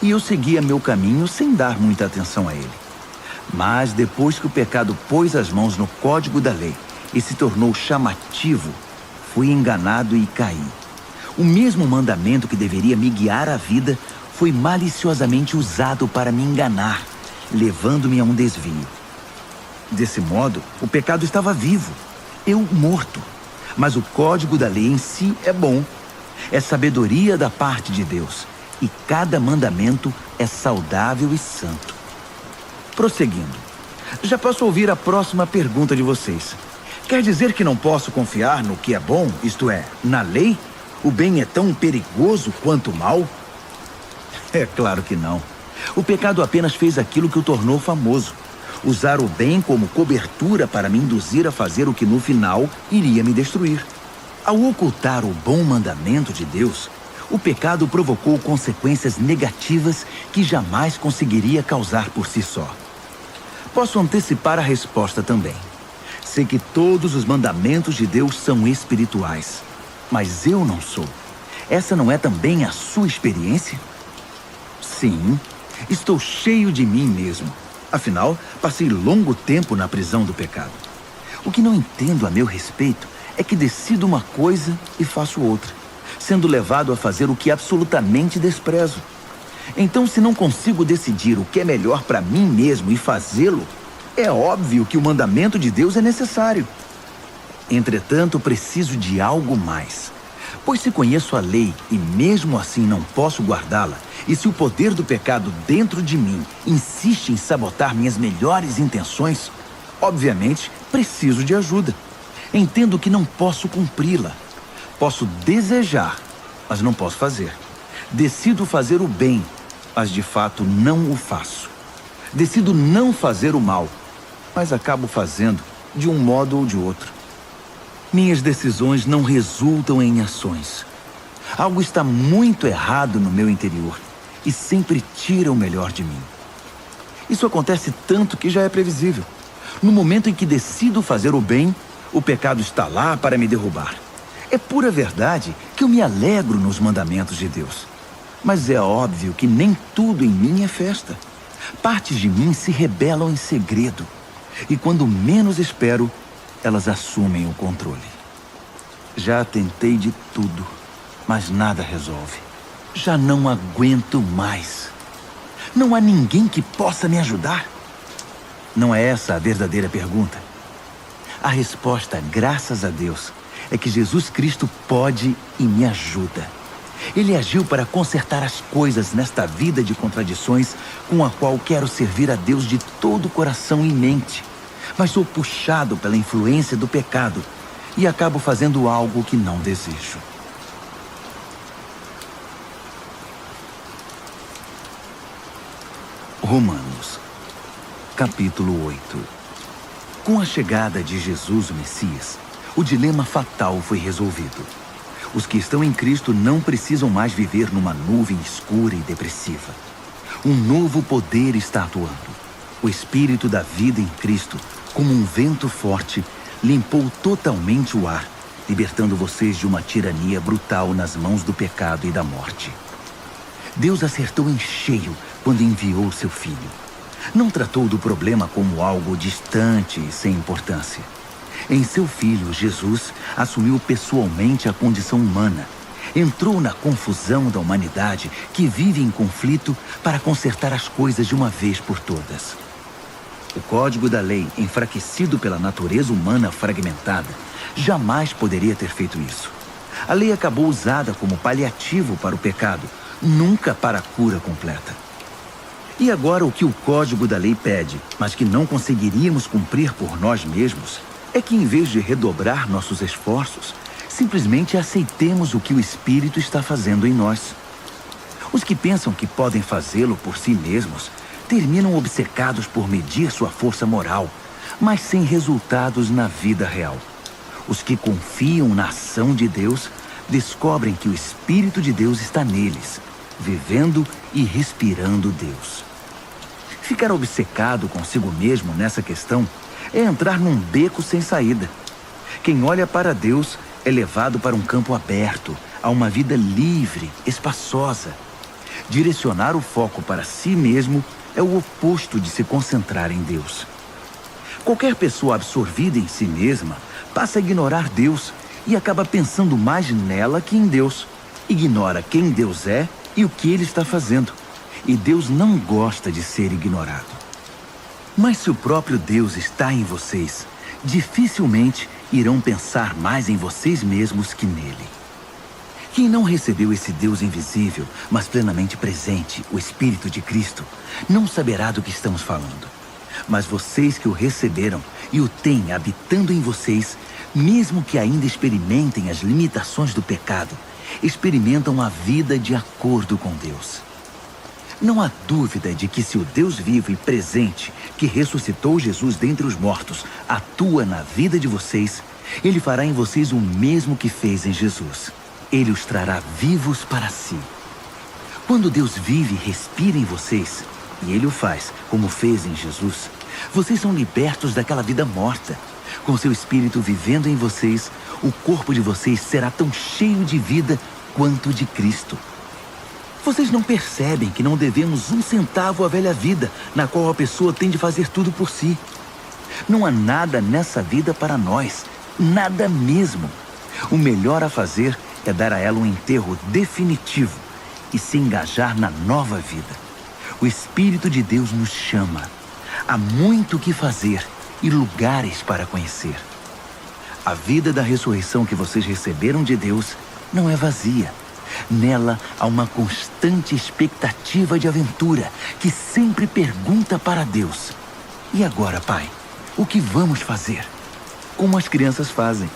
e eu seguia meu caminho sem dar muita atenção a ele. Mas depois que o pecado pôs as mãos no código da lei e se tornou chamativo, fui enganado e caí. O mesmo mandamento que deveria me guiar à vida foi maliciosamente usado para me enganar, levando-me a um desvio. Desse modo, o pecado estava vivo, eu morto. Mas o código da lei em si é bom. É sabedoria da parte de Deus. E cada mandamento é saudável e santo. Prosseguindo. Já posso ouvir a próxima pergunta de vocês. Quer dizer que não posso confiar no que é bom, isto é, na lei? O bem é tão perigoso quanto o mal? É claro que não. O pecado apenas fez aquilo que o tornou famoso. Usar o bem como cobertura para me induzir a fazer o que no final iria me destruir. Ao ocultar o bom mandamento de Deus, o pecado provocou consequências negativas que jamais conseguiria causar por si só. Posso antecipar a resposta também. Sei que todos os mandamentos de Deus são espirituais, mas eu não sou. Essa não é também a sua experiência? Sim, estou cheio de mim mesmo. Afinal, passei longo tempo na prisão do pecado. O que não entendo a meu respeito é que decido uma coisa e faço outra, sendo levado a fazer o que absolutamente desprezo. Então, se não consigo decidir o que é melhor para mim mesmo e fazê-lo, é óbvio que o mandamento de Deus é necessário. Entretanto, preciso de algo mais. Pois se conheço a lei e mesmo assim não posso guardá-la, e se o poder do pecado dentro de mim insiste em sabotar minhas melhores intenções, obviamente preciso de ajuda. Entendo que não posso cumpri-la. Posso desejar, mas não posso fazer. Decido fazer o bem, mas de fato não o faço. Decido não fazer o mal, mas acabo fazendo de um modo ou de outro. Minhas decisões não resultam em ações. Algo está muito errado no meu interior e sempre tira o melhor de mim. Isso acontece tanto que já é previsível. No momento em que decido fazer o bem, o pecado está lá para me derrubar. É pura verdade que eu me alegro nos mandamentos de Deus. Mas é óbvio que nem tudo em mim é festa. Partes de mim se rebelam em segredo. E quando menos espero, elas assumem o controle. Já tentei de tudo, mas nada resolve. Já não aguento mais. Não há ninguém que possa me ajudar? Não é essa a verdadeira pergunta? A resposta, graças a Deus, é que Jesus Cristo pode e me ajuda. Ele agiu para consertar as coisas nesta vida de contradições com a qual quero servir a Deus de todo o coração e mente. Mas sou puxado pela influência do pecado e acabo fazendo algo que não desejo. Romanos, capítulo 8. Com a chegada de Jesus, o Messias, o dilema fatal foi resolvido. Os que estão em Cristo não precisam mais viver numa nuvem escura e depressiva. Um novo poder está atuando. O Espírito da vida em Cristo, como um vento forte, limpou totalmente o ar, libertando vocês de uma tirania brutal nas mãos do pecado e da morte. Deus acertou em cheio quando enviou seu Filho. Não tratou do problema como algo distante e sem importância. Em seu Filho, Jesus assumiu pessoalmente a condição humana. Entrou na confusão da humanidade que vive em conflito para consertar as coisas de uma vez por todas. O código da lei, enfraquecido pela natureza humana fragmentada, jamais poderia ter feito isso. A lei acabou usada como paliativo para o pecado, nunca para a cura completa. E agora o que o código da lei pede, mas que não conseguiríamos cumprir por nós mesmos, é que em vez de redobrar nossos esforços, simplesmente aceitemos o que o Espírito está fazendo em nós. Os que pensam que podem fazê-lo por si mesmos terminam obcecados por medir sua força moral, mas sem resultados na vida real. Os que confiam na ação de Deus descobrem que o Espírito de Deus está neles, vivendo e respirando Deus. Ficar obcecado consigo mesmo nessa questão é entrar num beco sem saída. Quem olha para Deus é levado para um campo aberto, a uma vida livre, espaçosa. Direcionar o foco para si mesmo é o oposto de se concentrar em Deus. Qualquer pessoa absorvida em si mesma passa a ignorar Deus e acaba pensando mais nela que em Deus. Ignora quem Deus é e o que Ele está fazendo. E Deus não gosta de ser ignorado. Mas se o próprio Deus está em vocês, dificilmente irão pensar mais em vocês mesmos que nele. Quem não recebeu esse Deus invisível, mas plenamente presente, o Espírito de Cristo, não saberá do que estamos falando. Mas vocês que o receberam e o têm habitando em vocês, mesmo que ainda experimentem as limitações do pecado, experimentam a vida de acordo com Deus. Não há dúvida de que se o Deus vivo e presente, que ressuscitou Jesus dentre os mortos, atua na vida de vocês, Ele fará em vocês o mesmo que fez em Jesus. Ele os trará vivos para si. Quando Deus vive e respira em vocês, e Ele o faz, como fez em Jesus, vocês são libertos daquela vida morta. Com seu Espírito vivendo em vocês, o corpo de vocês será tão cheio de vida quanto de Cristo. Vocês não percebem que não devemos um centavo à velha vida, na qual a pessoa tem de fazer tudo por si. Não há nada nessa vida para nós, nada mesmo. O melhor a fazer é dar a ela um enterro definitivo e se engajar na nova vida. O Espírito de Deus nos chama. Há muito o que fazer e lugares para conhecer. A vida da ressurreição que vocês receberam de Deus não é vazia. Nela há uma constante expectativa de aventura que sempre pergunta para Deus: e agora, Pai, o que vamos fazer? Como as crianças fazem.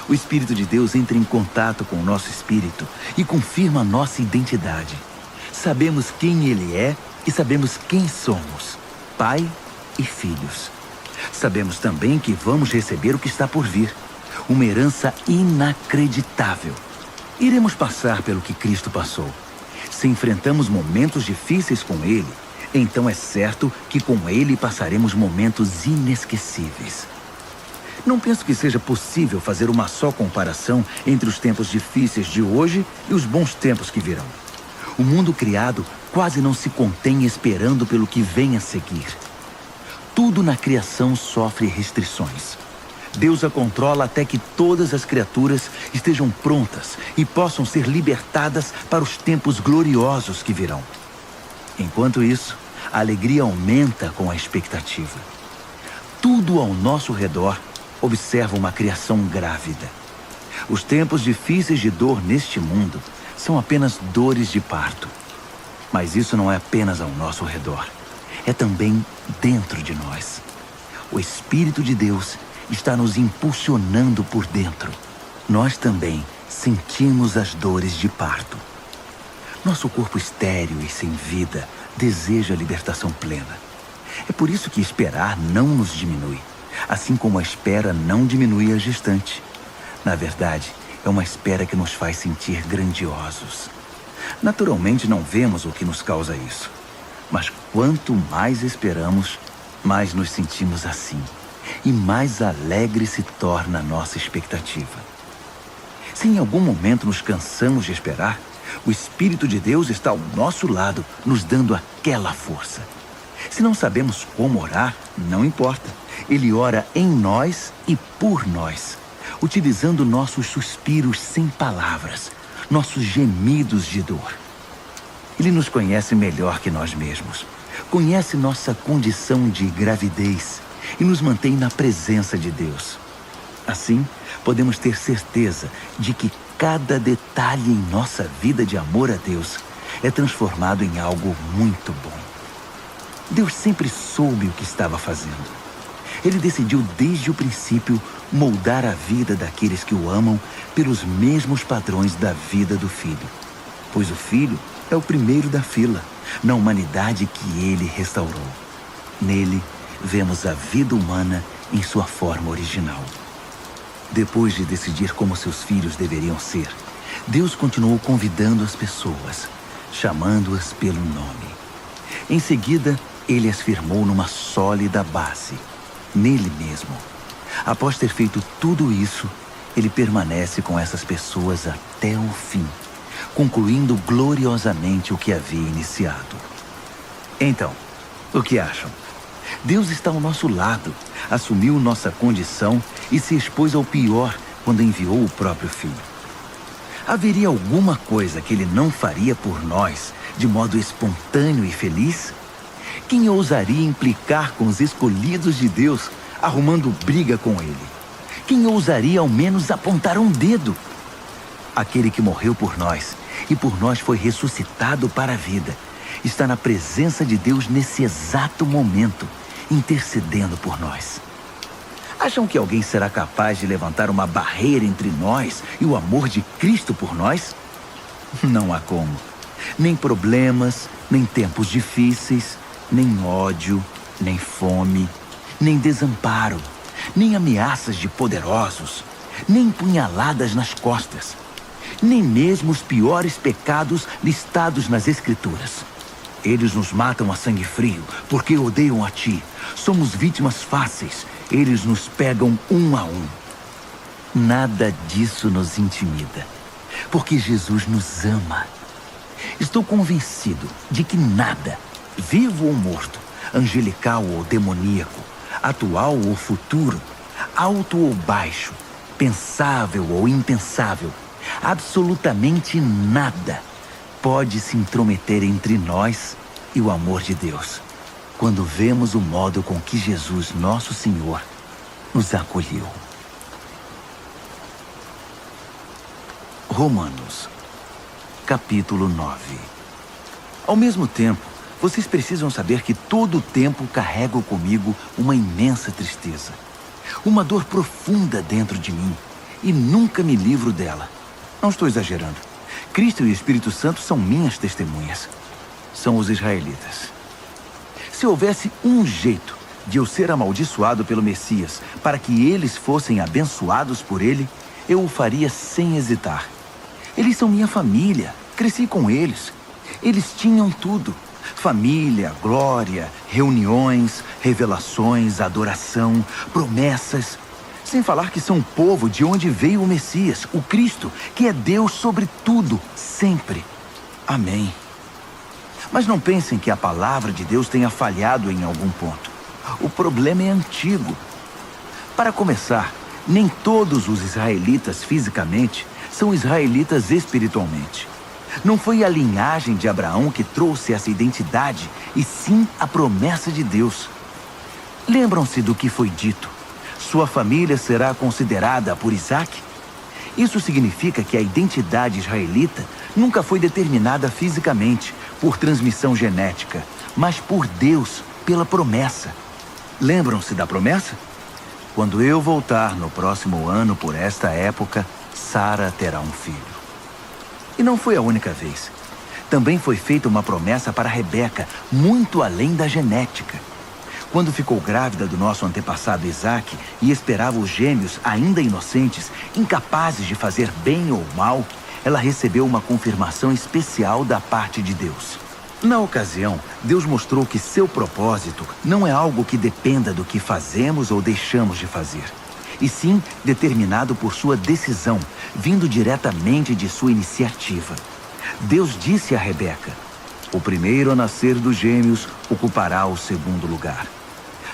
O Espírito de Deus entra em contato com o nosso espírito e confirma a nossa identidade. Sabemos quem Ele é e sabemos quem somos, Pai e filhos. Sabemos também que vamos receber o que está por vir, uma herança inacreditável. Iremos passar pelo que Cristo passou. Se enfrentamos momentos difíceis com Ele, então é certo que com Ele passaremos momentos inesquecíveis. Não penso que seja possível fazer uma só comparação entre os tempos difíceis de hoje e os bons tempos que virão. O mundo criado quase não se contém esperando pelo que vem a seguir. Tudo na criação sofre restrições. Deus a controla até que todas as criaturas estejam prontas e possam ser libertadas para os tempos gloriosos que virão. Enquanto isso, a alegria aumenta com a expectativa. Tudo ao nosso redor observa uma criação grávida. Os tempos difíceis de dor neste mundo são apenas dores de parto. Mas isso não é apenas ao nosso redor. É também dentro de nós. O Espírito de Deus está nos impulsionando por dentro. Nós também sentimos as dores de parto. Nosso corpo estéril e sem vida deseja a libertação plena. É por isso que esperar não nos diminui, assim como a espera não diminui a gestante. Na verdade, é uma espera que nos faz sentir grandiosos. Naturalmente não vemos o que nos causa isso. Mas quanto mais esperamos, mais nos sentimos assim. E mais alegre se torna a nossa expectativa. Se em algum momento nos cansamos de esperar, o Espírito de Deus está ao nosso lado, nos dando aquela força. Se não sabemos como orar, não importa. Ele ora em nós e por nós, utilizando nossos suspiros sem palavras, nossos gemidos de dor. Ele nos conhece melhor que nós mesmos. Conhece nossa condição de gravidez e nos mantém na presença de Deus. Assim, podemos ter certeza de que cada detalhe em nossa vida de amor a Deus é transformado em algo muito bom. Deus sempre soube o que estava fazendo. Ele decidiu desde o princípio moldar a vida daqueles que o amam pelos mesmos padrões da vida do Filho. Pois o Filho é o primeiro da fila, na humanidade que ele restaurou. Nele, vemos a vida humana em sua forma original. Depois de decidir como seus filhos deveriam ser, Deus continuou convidando as pessoas, chamando-as pelo nome. Em seguida, ele as firmou numa sólida base, nele mesmo. Após ter feito tudo isso, ele permanece com essas pessoas até o fim, concluindo gloriosamente o que havia iniciado. Então, o que acham? Deus está ao nosso lado, assumiu nossa condição e se expôs ao pior quando enviou o próprio Filho. Haveria alguma coisa que ele não faria por nós de modo espontâneo e feliz? Quem ousaria implicar com os escolhidos de Deus, arrumando briga com ele? Quem ousaria ao menos apontar um dedo? Aquele que morreu por nós e por nós foi ressuscitado para a vida, está na presença de Deus nesse exato momento, intercedendo por nós. Acham que alguém será capaz de levantar uma barreira entre nós e o amor de Cristo por nós? Não há como. Nem problemas, nem tempos difíceis, nem ódio, nem fome, nem desamparo, nem ameaças de poderosos, nem punhaladas nas costas, nem mesmo os piores pecados listados nas Escrituras. Eles nos matam a sangue frio, porque odeiam a ti. Somos vítimas fáceis. Eles nos pegam um a um. Nada disso nos intimida, porque Jesus nos ama. Estou convencido de que nada, vivo ou morto, angelical ou demoníaco, atual ou futuro, alto ou baixo, pensável ou impensável, absolutamente nada pode se intrometer entre nós e o amor de Deus, quando vemos o modo com que Jesus, nosso Senhor, nos acolheu. Romanos, capítulo 9. Ao mesmo tempo, vocês precisam saber que todo o tempo carrego comigo uma imensa tristeza, uma dor profunda dentro de mim, e nunca me livro dela. Não estou exagerando. Cristo e o Espírito Santo são minhas testemunhas. São os israelitas. Se houvesse um jeito de eu ser amaldiçoado pelo Messias para que eles fossem abençoados por ele, eu o faria sem hesitar. Eles são minha família. Cresci com eles. Eles tinham tudo. Família, glória, reuniões, revelações, adoração, promessas. Sem falar que são o povo de onde veio o Messias, o Cristo, que é Deus sobre tudo, sempre. Amém. Mas não pensem que a palavra de Deus tenha falhado em algum ponto. O problema é antigo. Para começar, nem todos os israelitas fisicamente são israelitas espiritualmente. Não foi a linhagem de Abraão que trouxe essa identidade, e sim a promessa de Deus. Lembram-se do que foi dito: sua família será considerada por Isaque? Isso significa que a identidade israelita nunca foi determinada fisicamente, por transmissão genética, mas por Deus, pela promessa. Lembram-se da promessa? Quando eu voltar no próximo ano por esta época, Sara terá um filho. E não foi a única vez. Também foi feita uma promessa para Rebeca, muito além da genética. Quando ficou grávida do nosso antepassado Isaque e esperava os gêmeos ainda inocentes, incapazes de fazer bem ou mal, ela recebeu uma confirmação especial da parte de Deus. Na ocasião, Deus mostrou que seu propósito não é algo que dependa do que fazemos ou deixamos de fazer, e sim determinado por sua decisão, vindo diretamente de sua iniciativa. Deus disse a Rebeca: o primeiro a nascer dos gêmeos ocupará o segundo lugar.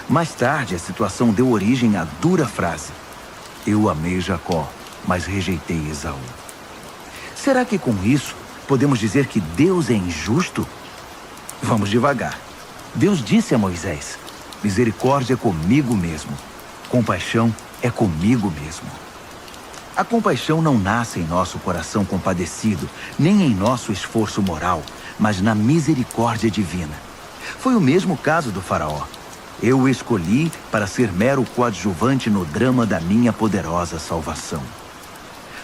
Mais tarde, a situação deu origem à dura frase: eu amei Jacó, mas rejeitei Esaú. Será que com isso podemos dizer que Deus é injusto? Vamos devagar. Deus disse a Moisés: misericórdia é comigo mesmo, compaixão é comigo mesmo. A compaixão não nasce em nosso coração compadecido, nem em nosso esforço moral, mas na misericórdia divina. Foi o mesmo caso do faraó. Eu o escolhi para ser mero coadjuvante no drama da minha poderosa salvação.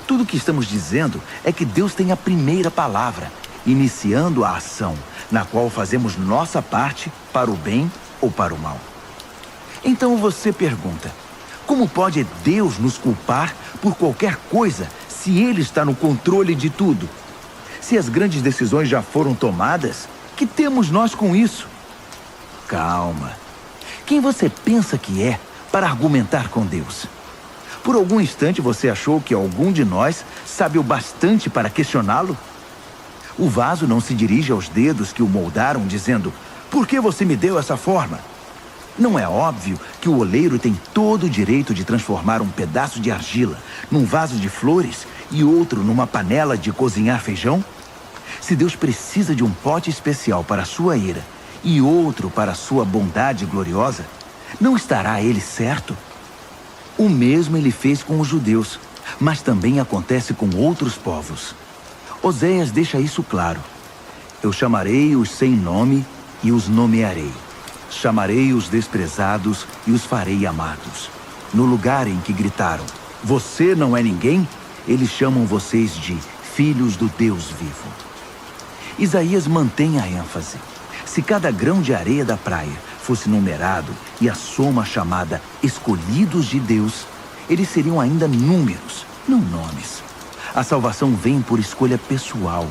Tudo o que estamos dizendo é que Deus tem a primeira palavra, iniciando a ação, na qual fazemos nossa parte para o bem ou para o mal. Então você pergunta: como pode Deus nos culpar por qualquer coisa se Ele está no controle de tudo? Se as grandes decisões já foram tomadas, que temos nós com isso? Calma. Quem você pensa que é para argumentar com Deus? Por algum instante você achou que algum de nós sabe o bastante para questioná-lo? O vaso não se dirige aos dedos que o moldaram dizendo: por que você me deu essa forma? Não é óbvio que o oleiro tem todo o direito de transformar um pedaço de argila num vaso de flores e outro numa panela de cozinhar feijão? Se Deus precisa de um pote especial para a sua ira e outro para a sua bondade gloriosa, não estará ele certo? O mesmo ele fez com os judeus, mas também acontece com outros povos. Oséias deixa isso claro: eu chamarei os sem nome e os nomearei. Chamarei os desprezados e os farei amados. No lugar em que gritaram: você não é ninguém, eles chamam vocês de filhos do Deus vivo. Isaías mantém a ênfase. Se cada grão de areia da praia fosse numerado e a soma chamada escolhidos de Deus, eles seriam ainda números, não nomes. A salvação vem por escolha pessoal.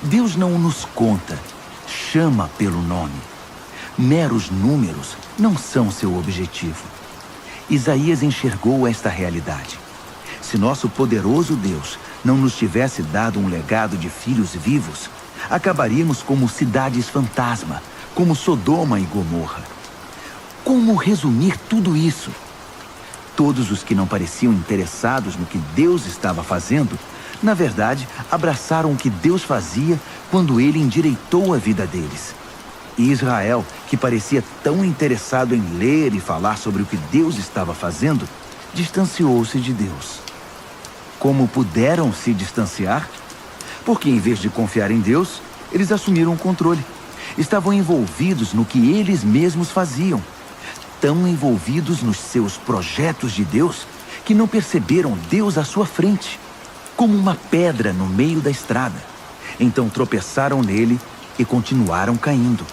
Deus não nos conta, chama pelo nome. Meros números não são seu objetivo. Isaías enxergou esta realidade. Se nosso poderoso Deus não nos tivesse dado um legado de filhos vivos, acabaríamos como cidades fantasma, como Sodoma e Gomorra. Como resumir tudo isso? Todos os que não pareciam interessados no que Deus estava fazendo, na verdade, abraçaram o que Deus fazia quando ele endireitou a vida deles. E Israel, que parecia tão interessado em ler e falar sobre o que Deus estava fazendo, distanciou-se de Deus. Como puderam se distanciar? Porque em vez de confiar em Deus, eles assumiram o controle. Estavam envolvidos no que eles mesmos faziam. Tão envolvidos nos seus projetos de Deus, que não perceberam Deus à sua frente, como uma pedra no meio da estrada. Então tropeçaram nele e continuaram caindo.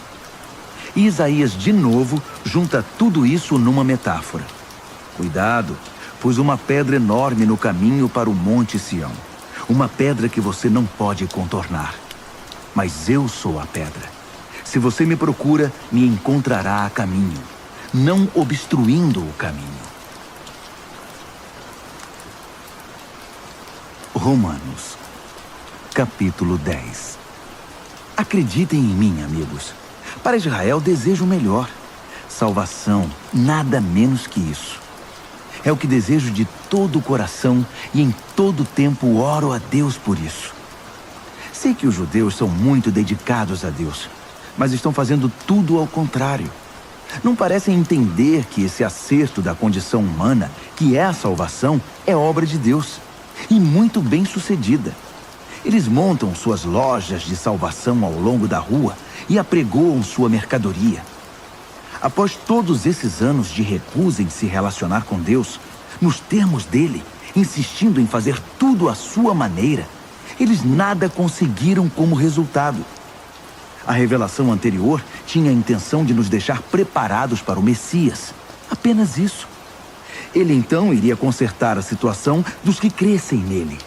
E Isaías, de novo, junta tudo isso numa metáfora. Cuidado, pus uma pedra enorme no caminho para o Monte Sião. Uma pedra que você não pode contornar. Mas eu sou a pedra. Se você me procura, me encontrará a caminho, não obstruindo o caminho. Romanos, capítulo 10. Acreditem em mim, amigos. Para Israel desejo o melhor. Salvação, nada menos que isso. É o que desejo de todo o coração e em todo tempo oro a Deus por isso. Sei que os judeus são muito dedicados a Deus, mas estão fazendo tudo ao contrário. Não parecem entender que esse acerto da condição humana, que é a salvação, é obra de Deus, e muito bem sucedida. Eles montam suas lojas de salvação ao longo da rua e apregoam sua mercadoria. Após todos esses anos de recusa em se relacionar com Deus, nos termos dele, insistindo em fazer tudo à sua maneira, eles nada conseguiram como resultado. A revelação anterior tinha a intenção de nos deixar preparados para o Messias. Apenas isso. Ele então iria consertar a situação dos que crescem nele.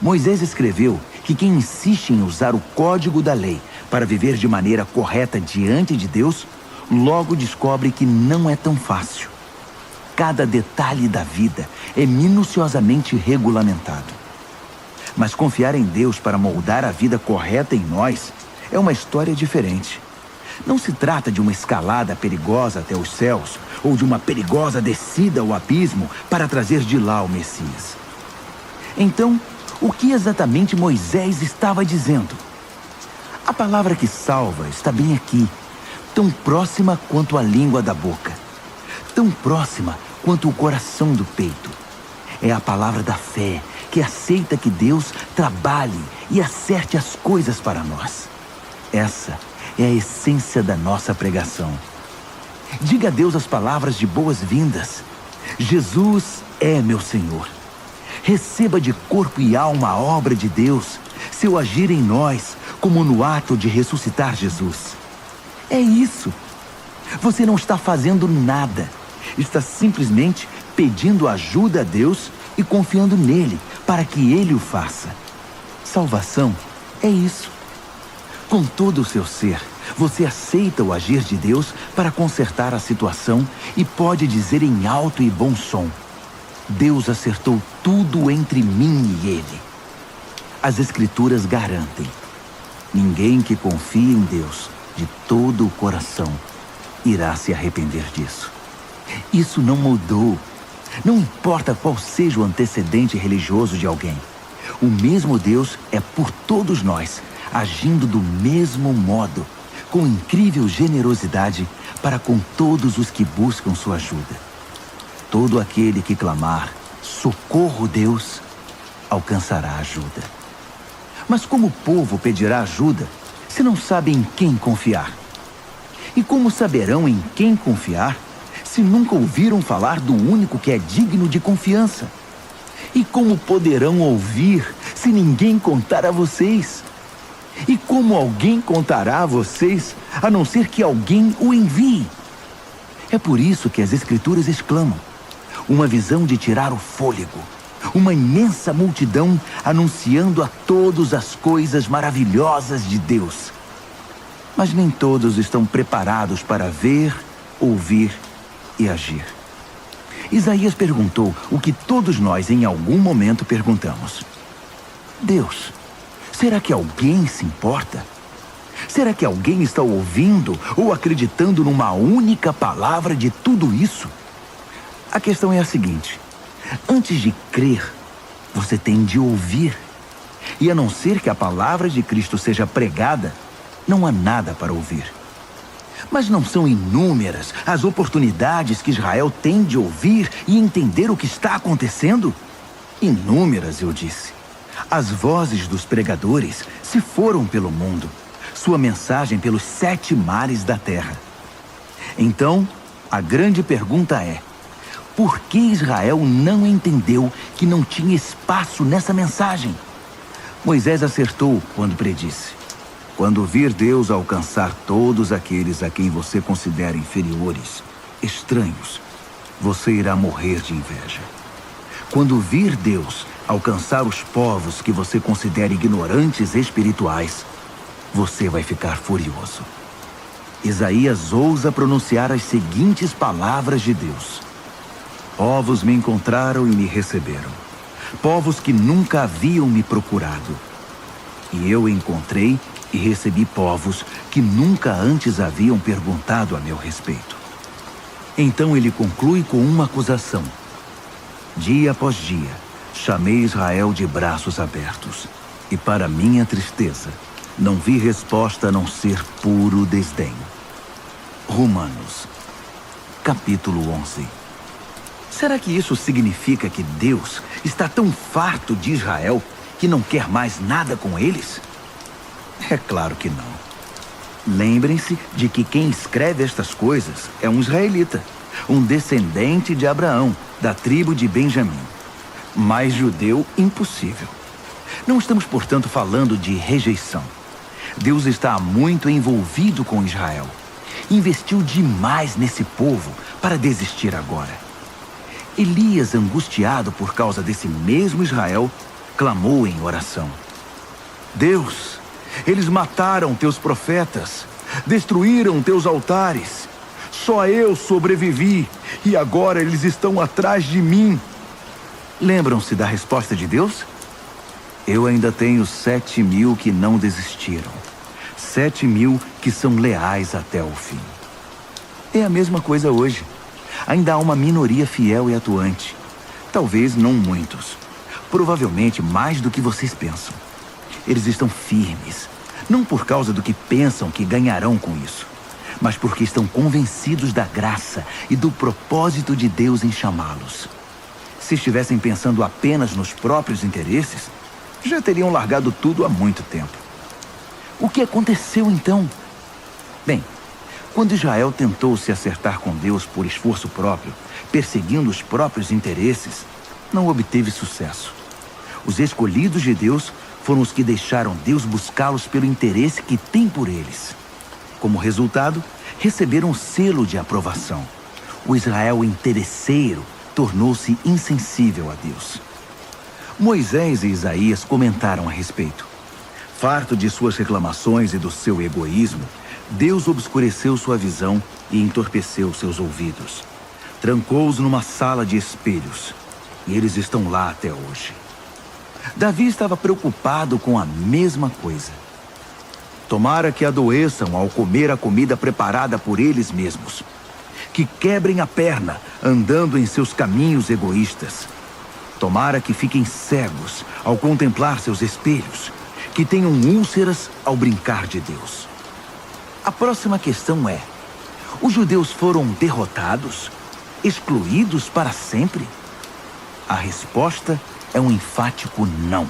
Moisés escreveu que quem insiste em usar o código da lei para viver de maneira correta diante de Deus, logo descobre que não é tão fácil. Cada detalhe da vida é minuciosamente regulamentado. Mas confiar em Deus para moldar a vida correta em nós é uma história diferente. Não se trata de uma escalada perigosa até os céus ou de uma perigosa descida ao abismo para trazer de lá o Messias. Então, o que exatamente Moisés estava dizendo? A palavra que salva está bem aqui, tão próxima quanto a língua da boca, tão próxima quanto o coração do peito. É a palavra da fé, que aceita que Deus trabalhe e acerte as coisas para nós. Essa é a essência da nossa pregação. Diga a Deus as palavras de boas-vindas. Jesus é meu Senhor. Receba de corpo e alma a obra de Deus, seu agir em nós, como no ato de ressuscitar Jesus. É isso. Você não está fazendo nada. Está simplesmente pedindo ajuda a Deus e confiando nele para que ele o faça. Salvação é isso. Com todo o seu ser, você aceita o agir de Deus para consertar a situação e pode dizer em alto e bom som: Deus acertou tudo entre mim e ele. As Escrituras garantem: ninguém que confia em Deus de todo o coração irá se arrepender disso. Isso não mudou. Não importa qual seja o antecedente religioso de alguém. O mesmo Deus é por todos nós, agindo do mesmo modo, com incrível generosidade para com todos os que buscam sua ajuda. Todo aquele que clamar, socorro Deus, alcançará ajuda. Mas como o povo pedirá ajuda se não sabe em quem confiar? E como saberão em quem confiar se nunca ouviram falar do único que é digno de confiança? E como poderão ouvir se ninguém contar a vocês? E como alguém contará a vocês, a não ser que alguém o envie? É por isso que as Escrituras exclamam: uma visão de tirar o fôlego, uma imensa multidão anunciando a todos as coisas maravilhosas de Deus. Mas nem todos estão preparados para ver, ouvir e agir. Isaías perguntou o que todos nós em algum momento perguntamos: Deus, será que alguém se importa? Será que alguém está ouvindo ou acreditando numa única palavra de tudo isso? A questão é a seguinte: antes de crer, você tem de ouvir. E a não ser que a palavra de Cristo seja pregada, não há nada para ouvir. Mas não são inúmeras as oportunidades que Israel tem de ouvir e entender o que está acontecendo? Inúmeras, eu disse. As vozes dos pregadores se foram pelo mundo, sua mensagem pelos 7 mares da terra. Então, a grande pergunta é: por que Israel não entendeu que não tinha espaço nessa mensagem? Moisés acertou quando predisse: quando vir Deus alcançar todos aqueles a quem você considera inferiores, estranhos, você irá morrer de inveja. Quando vir Deus alcançar os povos que você considera ignorantes espirituais, você vai ficar furioso. Isaías ousa pronunciar as seguintes palavras de Deus: povos me encontraram e me receberam, povos que nunca haviam me procurado. E eu encontrei e recebi povos que nunca antes haviam perguntado a meu respeito. Então ele conclui com uma acusação. Dia após dia, chamei Israel de braços abertos, e para minha tristeza, não vi resposta a não ser puro desdém. Romanos, capítulo 11. Será que isso significa que Deus está tão farto de Israel que não quer mais nada com eles? É claro que não. Lembrem-se de que quem escreve estas coisas é um israelita, um descendente de Abraão, da tribo de Benjamim. Mais judeu, impossível. Não estamos, portanto, falando de rejeição. Deus está muito envolvido com Israel. Investiu demais nesse povo para desistir agora. Elias, angustiado por causa desse mesmo Israel, clamou em oração. Deus, eles mataram teus profetas, destruíram teus altares. Só eu sobrevivi e agora eles estão atrás de mim. Lembram-se da resposta de Deus? Eu ainda tenho 7.000 que não desistiram. 7.000 que são leais até o fim. É a mesma coisa hoje. Ainda há uma minoria fiel e atuante. Talvez não muitos. Provavelmente mais do que vocês pensam. Eles estão firmes, não por causa do que pensam que ganharão com isso, mas porque estão convencidos da graça e do propósito de Deus em chamá-los. Se estivessem pensando apenas nos próprios interesses, já teriam largado tudo há muito tempo. O que aconteceu então? Bem, quando Israel tentou se acertar com Deus por esforço próprio, perseguindo os próprios interesses, não obteve sucesso. Os escolhidos de Deus foram os que deixaram Deus buscá-los pelo interesse que tem por eles. Como resultado, receberam um selo de aprovação. O Israel interesseiro tornou-se insensível a Deus. Moisés e Isaías comentaram a respeito. Farto de suas reclamações e do seu egoísmo, Deus obscureceu sua visão e entorpeceu seus ouvidos. Trancou-os numa sala de espelhos, e eles estão lá até hoje. Davi estava preocupado com a mesma coisa. Tomara que adoeçam ao comer a comida preparada por eles mesmos. Que quebrem a perna andando em seus caminhos egoístas. Tomara que fiquem cegos ao contemplar seus espelhos. Que tenham úlceras ao brincar de Deus. A próxima questão é: os judeus foram derrotados? Excluídos para sempre? A resposta é um enfático não.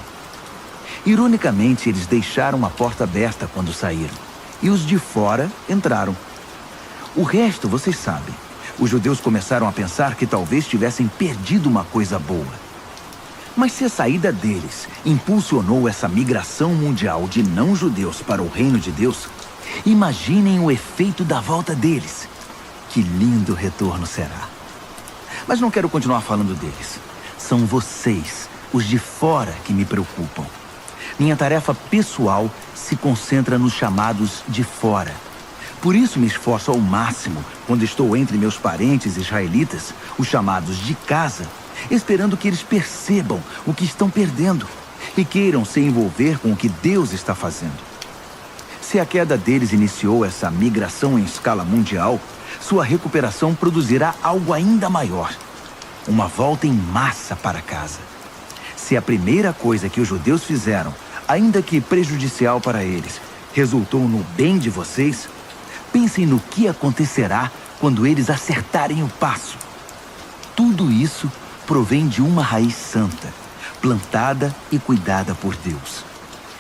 Ironicamente, eles deixaram a porta aberta quando saíram, e os de fora entraram. O resto, vocês sabem. Os judeus começaram a pensar que talvez tivessem perdido uma coisa boa. Mas se a saída deles impulsionou essa migração mundial de não-judeus para o reino de Deus, imaginem o efeito da volta deles. Que lindo retorno será. Mas não quero continuar falando deles. São vocês, os de fora, que me preocupam. Minha tarefa pessoal se concentra nos chamados de fora. Por isso me esforço ao máximo quando estou entre meus parentes israelitas, os chamados de casa, esperando que eles percebam o que estão perdendo e queiram se envolver com o que Deus está fazendo. Se a queda deles iniciou essa migração em escala mundial, sua recuperação produzirá algo ainda maior. Uma volta em massa para casa. Se a primeira coisa que os judeus fizeram, ainda que prejudicial para eles, resultou no bem de vocês, pensem no que acontecerá quando eles acertarem o passo. Tudo isso provém de uma raiz santa, plantada e cuidada por Deus.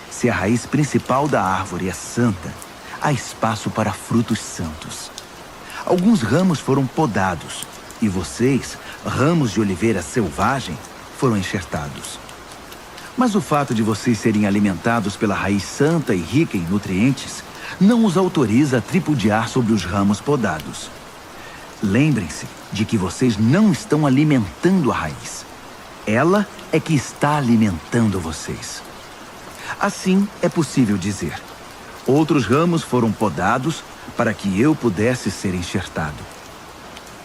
Se a raiz principal da árvore é santa, há espaço para frutos santos. Alguns ramos foram podados, e vocês, ramos de oliveira selvagem, foram enxertados. Mas o fato de vocês serem alimentados pela raiz santa e rica em nutrientes não os autoriza a tripudiar sobre os ramos podados. Lembrem-se de que vocês não estão alimentando a raiz. Ela é que está alimentando vocês. Assim é possível dizer: outros ramos foram podados para que eu pudesse ser enxertado.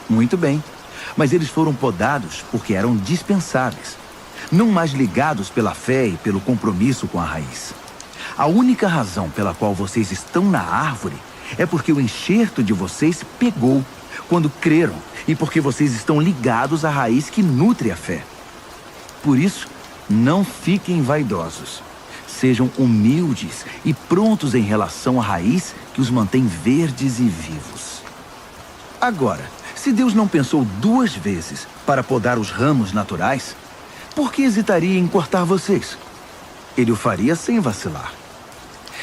Muito bem, mas eles foram podados porque eram dispensáveis, não mais ligados pela fé e pelo compromisso com a raiz. A única razão pela qual vocês estão na árvore é porque o enxerto de vocês pegou quando creram e porque vocês estão ligados à raiz que nutre a fé. Por isso, não fiquem vaidosos. Sejam humildes e prontos em relação à raiz que os mantém verdes e vivos. Agora, se Deus não pensou 2 vezes para podar os ramos naturais, por que hesitaria em cortar vocês? Ele o faria sem vacilar.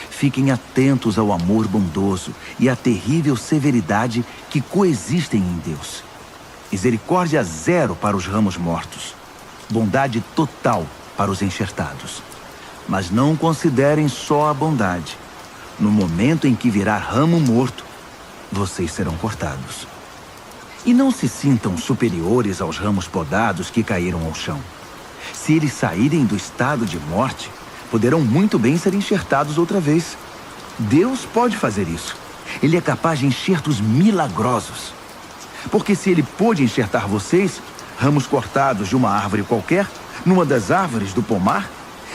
Fiquem atentos ao amor bondoso e à terrível severidade que coexistem em Deus. Misericórdia 0 para os ramos mortos. Bondade total para os enxertados. Mas não considerem só a bondade. No momento em que virar ramo morto, vocês serão cortados. E não se sintam superiores aos ramos podados que caíram ao chão. Se eles saírem do estado de morte, poderão muito bem ser enxertados outra vez. Deus pode fazer isso. Ele é capaz de enxertos milagrosos. Porque se ele pôde enxertar vocês, ramos cortados de uma árvore qualquer, numa das árvores do pomar,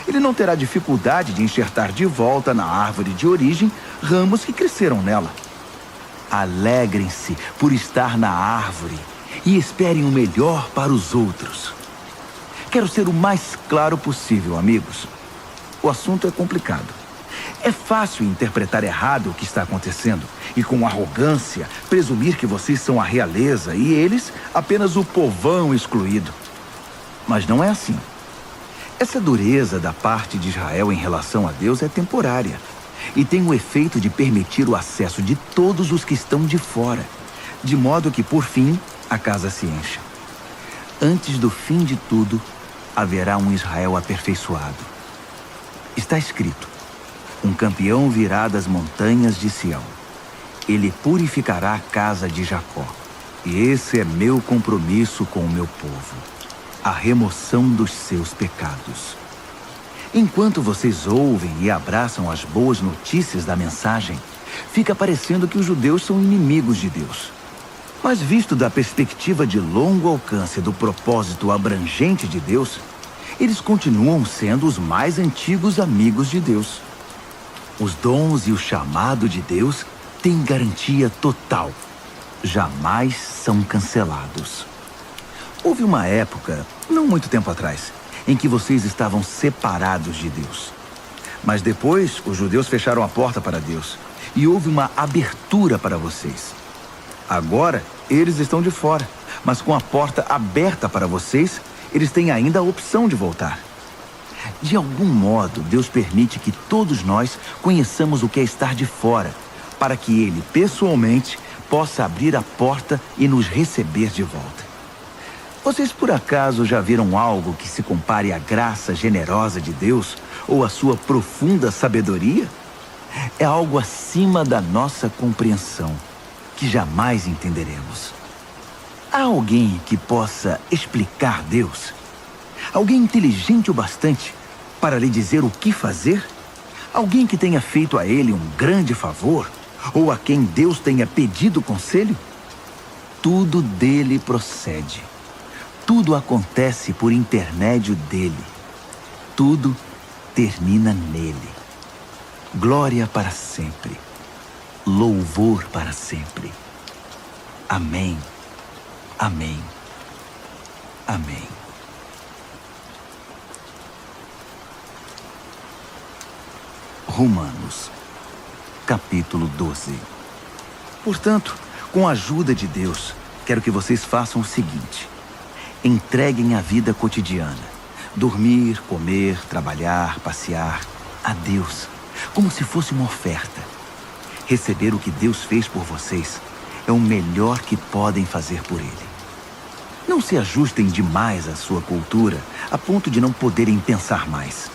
ele não terá dificuldade de enxertar de volta na árvore de origem ramos que cresceram nela. Alegrem-se por estar na árvore e esperem o melhor para os outros. Quero ser o mais claro possível, amigos. O assunto é complicado. É fácil interpretar errado o que está acontecendo e, com arrogância, presumir que vocês são a realeza e eles apenas o povão excluído. Mas não é assim. Essa dureza da parte de Israel em relação a Deus é temporária e tem o efeito de permitir o acesso de todos os que estão de fora, de modo que, por fim, a casa se encha. Antes do fim de tudo, haverá um Israel aperfeiçoado. Está escrito: um campeão virá das montanhas de Sião. Ele purificará a casa de Jacó. E esse é meu compromisso com o meu povo: a remoção dos seus pecados. Enquanto vocês ouvem e abraçam as boas notícias da mensagem, fica parecendo que os judeus são inimigos de Deus. Mas visto da perspectiva de longo alcance do propósito abrangente de Deus, eles continuam sendo os mais antigos amigos de Deus. Os dons e o chamado de Deus têm garantia total. Jamais são cancelados. Houve uma época, não muito tempo atrás, em que vocês estavam separados de Deus. Mas depois, os judeus fecharam a porta para Deus e houve uma abertura para vocês. Agora, eles estão de fora, mas com a porta aberta para vocês, eles têm ainda a opção de voltar. De algum modo, Deus permite que todos nós conheçamos o que é estar de fora, para que Ele, pessoalmente, possa abrir a porta e nos receber de volta. Vocês por acaso já viram algo que se compare à graça generosa de Deus ou à sua profunda sabedoria? É algo acima da nossa compreensão, que jamais entenderemos. Há alguém que possa explicar Deus? Alguém inteligente o bastante para lhe dizer o que fazer? Alguém que tenha feito a ele um grande favor? Ou a quem Deus tenha pedido conselho? Tudo dele procede. Tudo acontece por intermédio dele. Tudo termina nele. Glória para sempre. Louvor para sempre. Amém. Amém. Amém. Romanos, capítulo 12. Portanto, com a ajuda de Deus, quero que vocês façam o seguinte: entreguem a vida cotidiana, dormir, comer, trabalhar, passear, a Deus, como se fosse uma oferta. Receber o que Deus fez por vocês é o melhor que podem fazer por Ele. Não se ajustem demais à sua cultura, a ponto de não poderem pensar mais.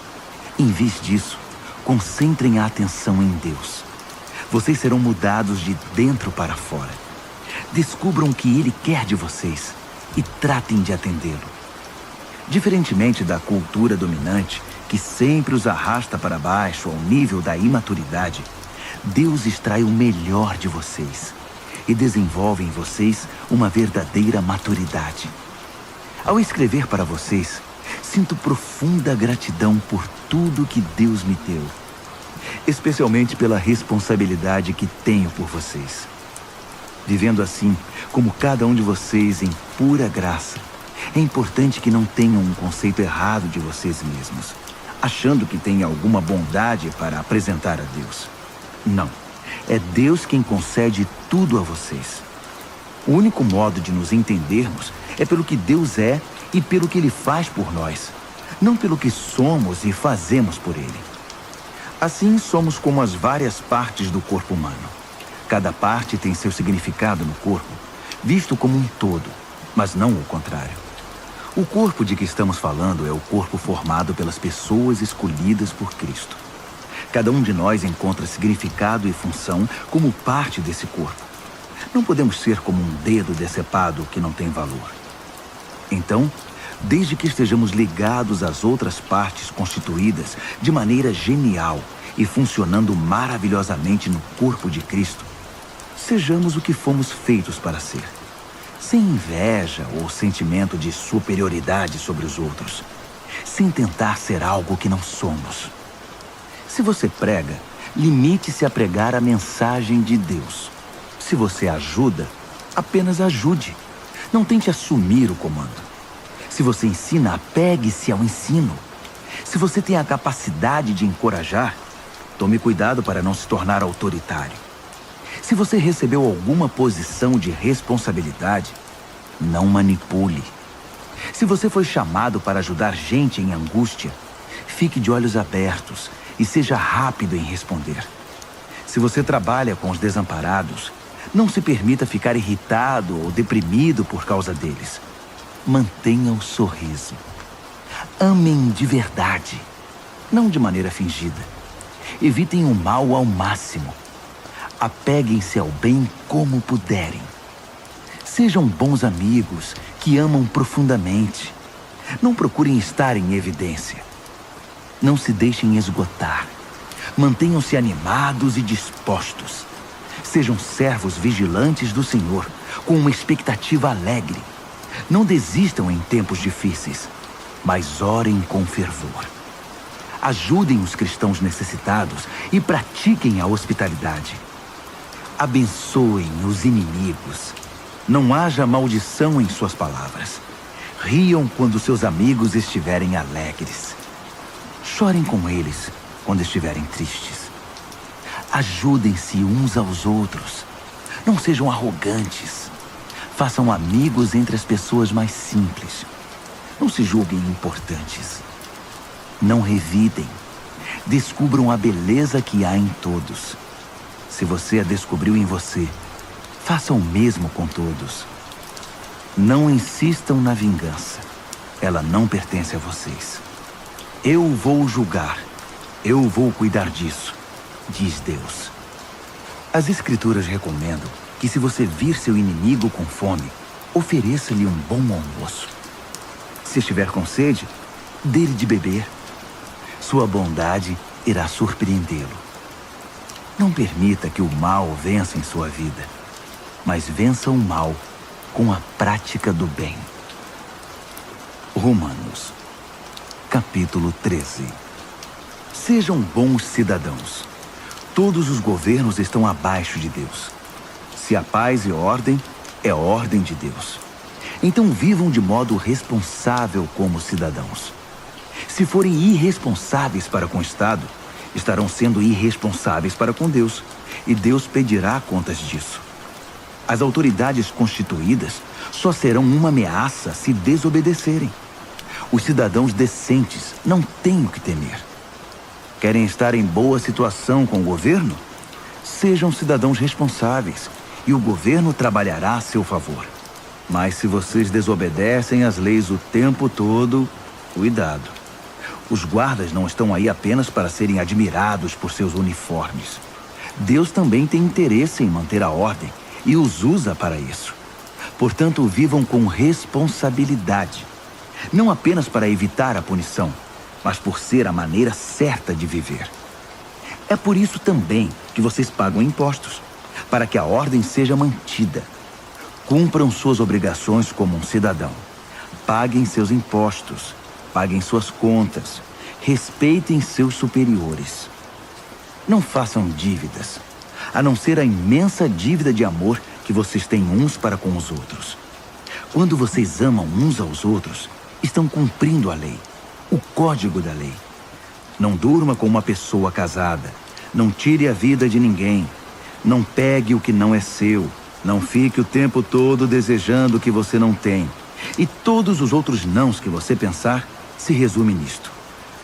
Em vez disso, concentrem a atenção em Deus. Vocês serão mudados de dentro para fora. Descubram o que Ele quer de vocês e tratem de atendê-lo. Diferentemente da cultura dominante, que sempre os arrasta para baixo ao nível da imaturidade, Deus extrai o melhor de vocês e desenvolve em vocês uma verdadeira maturidade. Ao escrever para vocês, sinto profunda gratidão por tudo que Deus me deu. especialmente pela responsabilidade que tenho por vocês. Vivendo assim, como cada um de vocês em pura graça, é importante que não tenham um conceito errado de vocês mesmos, achando que têm alguma bondade para apresentar a Deus. Não, é Deus quem concede tudo a vocês. O único modo de nos entendermos é pelo que Deus é e pelo que Ele faz por nós, não pelo que somos e fazemos por Ele. Assim, somos como as várias partes do corpo humano. Cada parte tem seu significado no corpo, visto como um todo, mas não o contrário. O corpo de que estamos falando é o corpo formado pelas pessoas escolhidas por Cristo. Cada um de nós encontra significado e função como parte desse corpo. Não podemos ser como um dedo decepado que não tem valor. Então, desde que estejamos ligados às outras partes constituídas de maneira genial e funcionando maravilhosamente no corpo de Cristo, sejamos o que fomos feitos para ser, sem inveja ou sentimento de superioridade sobre os outros, sem tentar ser algo que não somos. Se você prega, limite-se a pregar a mensagem de Deus. Se você ajuda, apenas ajude. Não tente assumir o comando. Se você ensina, apegue-se ao ensino. Se você tem a capacidade de encorajar, tome cuidado para não se tornar autoritário. Se você recebeu alguma posição de responsabilidade, não manipule. Se você foi chamado para ajudar gente em angústia, fique de olhos abertos e seja rápido em responder. Se você trabalha com os desamparados, não se permita ficar irritado ou deprimido por causa deles. Mantenha o sorriso. Amem de verdade, não de maneira fingida. Evitem o mal ao máximo. Apeguem-se ao bem como puderem. Sejam bons amigos que amam profundamente. Não procurem estar em evidência. Não se deixem esgotar. Mantenham-se animados e dispostos. Sejam servos vigilantes do Senhor, com uma expectativa alegre. Não desistam em tempos difíceis, mas orem com fervor. Ajudem os cristãos necessitados e pratiquem a hospitalidade. Abençoem os inimigos. Não haja maldição em suas palavras. Riam quando seus amigos estiverem alegres. Chorem com eles quando estiverem tristes. Ajudem-se uns aos outros. Não sejam arrogantes. Façam amigos entre as pessoas mais simples. Não se julguem importantes. Não revidem. Descubram a beleza que há em todos. Se você a descobriu em você, faça o mesmo com todos. Não insistam na vingança. Ela não pertence a vocês. Eu vou julgar. Eu vou cuidar disso, diz Deus. As Escrituras recomendam que se você vir seu inimigo com fome, ofereça-lhe um bom almoço. Se estiver com sede, dê-lhe de beber. Sua bondade irá surpreendê-lo. Não permita que o mal vença em sua vida, mas vença o mal com a prática do bem. Romanos, capítulo 13. Sejam bons cidadãos. Todos os governos estão abaixo de Deus. Se há paz e ordem, é ordem de Deus. Então vivam de modo responsável como cidadãos. Se forem irresponsáveis para com o Estado, estarão sendo irresponsáveis para com Deus, e Deus pedirá contas disso. As autoridades constituídas só serão uma ameaça se desobedecerem. Os cidadãos decentes não têm o que temer. Querem estar em boa situação com o governo? Sejam cidadãos responsáveis, e o governo trabalhará a seu favor. Mas se vocês desobedecem às leis o tempo todo, cuidado. Os guardas não estão aí apenas para serem admirados por seus uniformes. Deus também tem interesse em manter a ordem e os usa para isso. Portanto, vivam com responsabilidade. Não apenas para evitar a punição, mas por ser a maneira certa de viver. É por isso também que vocês pagam impostos, para que a ordem seja mantida. Cumpram suas obrigações como um cidadão. Paguem seus impostos. Paguem suas contas. Respeitem seus superiores. Não façam dívidas, a não ser a imensa dívida de amor que vocês têm uns para com os outros. Quando vocês amam uns aos outros, estão cumprindo a lei, o código da lei. Não durma com uma pessoa casada, não tire a vida de ninguém, não pegue o que não é seu, não fique o tempo todo desejando o que você não tem. E todos os outros nãos que você pensar se resume nisto.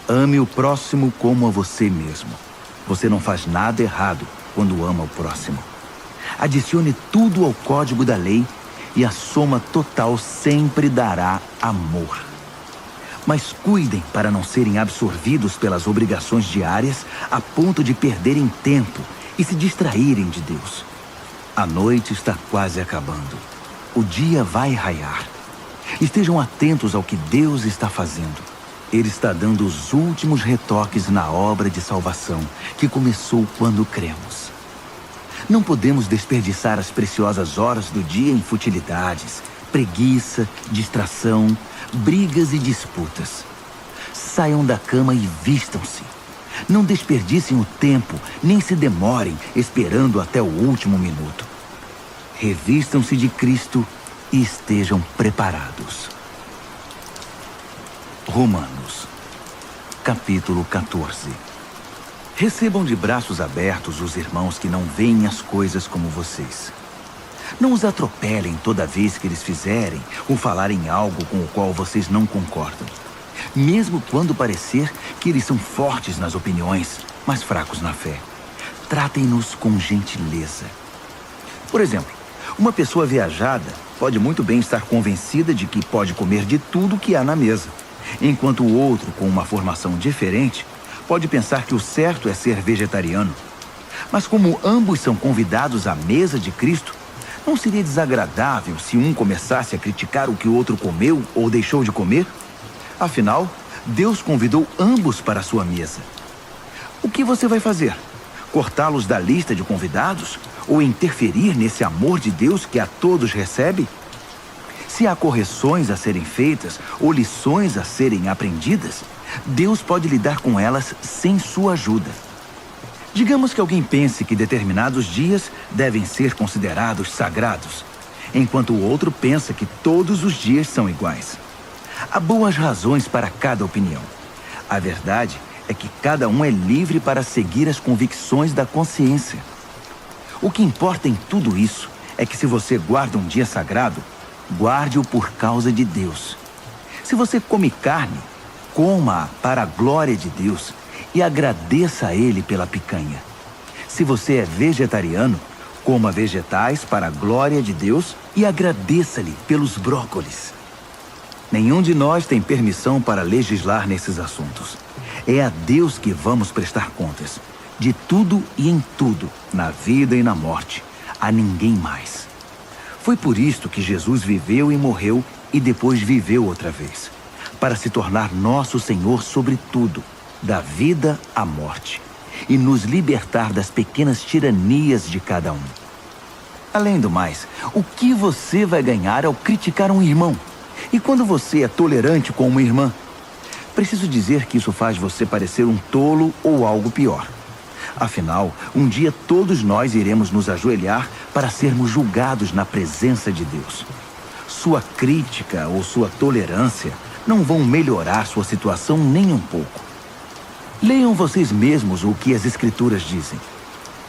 Ame o próximo como a você mesmo. Você não faz nada errado quando ama o próximo. Adicione tudo ao código da lei e a soma total sempre dará amor. Mas cuidem para não serem absorvidos pelas obrigações diárias a ponto de perderem tempo e se distraírem de Deus. A noite está quase acabando. O dia vai raiar. Estejam atentos ao que Deus está fazendo. Ele está dando os últimos retoques na obra de salvação que começou quando cremos. Não podemos desperdiçar as preciosas horas do dia em futilidades, preguiça, distração, brigas e disputas. Saiam da cama e vistam-se. Não desperdicem o tempo, nem se demorem esperando até o último minuto. Revistam-se de Cristo e estejam preparados. Romanos, capítulo 14. Recebam de braços abertos os irmãos que não veem as coisas como vocês. Não os atropelem toda vez que eles fizerem ou falarem algo com o qual vocês não concordam. Mesmo quando parecer que eles são fortes nas opiniões, mas fracos na fé. Tratem-nos com gentileza. Por exemplo, uma pessoa viajada pode muito bem estar convencida de que pode comer de tudo que há na mesa, enquanto o outro, com uma formação diferente, pode pensar que o certo é ser vegetariano. Mas como ambos são convidados à mesa de Cristo, não seria desagradável se um começasse a criticar o que o outro comeu ou deixou de comer? Afinal, Deus convidou ambos para a sua mesa. O que você vai fazer? Cortá-los da lista de convidados? Ou interferir nesse amor de Deus que a todos recebe? Se há correções a serem feitas ou lições a serem aprendidas, Deus pode lidar com elas sem sua ajuda. Digamos que alguém pense que determinados dias devem ser considerados sagrados, enquanto o outro pensa que todos os dias são iguais. Há boas razões para cada opinião. A verdade é que cada um é livre para seguir as convicções da consciência. O que importa em tudo isso é que se você guarda um dia sagrado, guarde-o por causa de Deus. Se você come carne, coma-a para a glória de Deus e agradeça a Ele pela picanha. Se você é vegetariano, coma vegetais para a glória de Deus e agradeça-lhe pelos brócolis. Nenhum de nós tem permissão para legislar nesses assuntos. É a Deus que vamos prestar contas, de tudo e em tudo, na vida e na morte, a ninguém mais. Foi por isto que Jesus viveu e morreu e depois viveu outra vez, para se tornar nosso Senhor sobre tudo, da vida à morte, e nos libertar das pequenas tiranias de cada um. Além do mais, o que você vai ganhar ao criticar um irmão? E quando você é tolerante com uma irmã? Preciso dizer que isso faz você parecer um tolo ou algo pior. Afinal, um dia todos nós iremos nos ajoelhar para sermos julgados na presença de Deus. Sua crítica ou sua tolerância não vão melhorar sua situação nem um pouco. Leiam vocês mesmos o que as Escrituras dizem.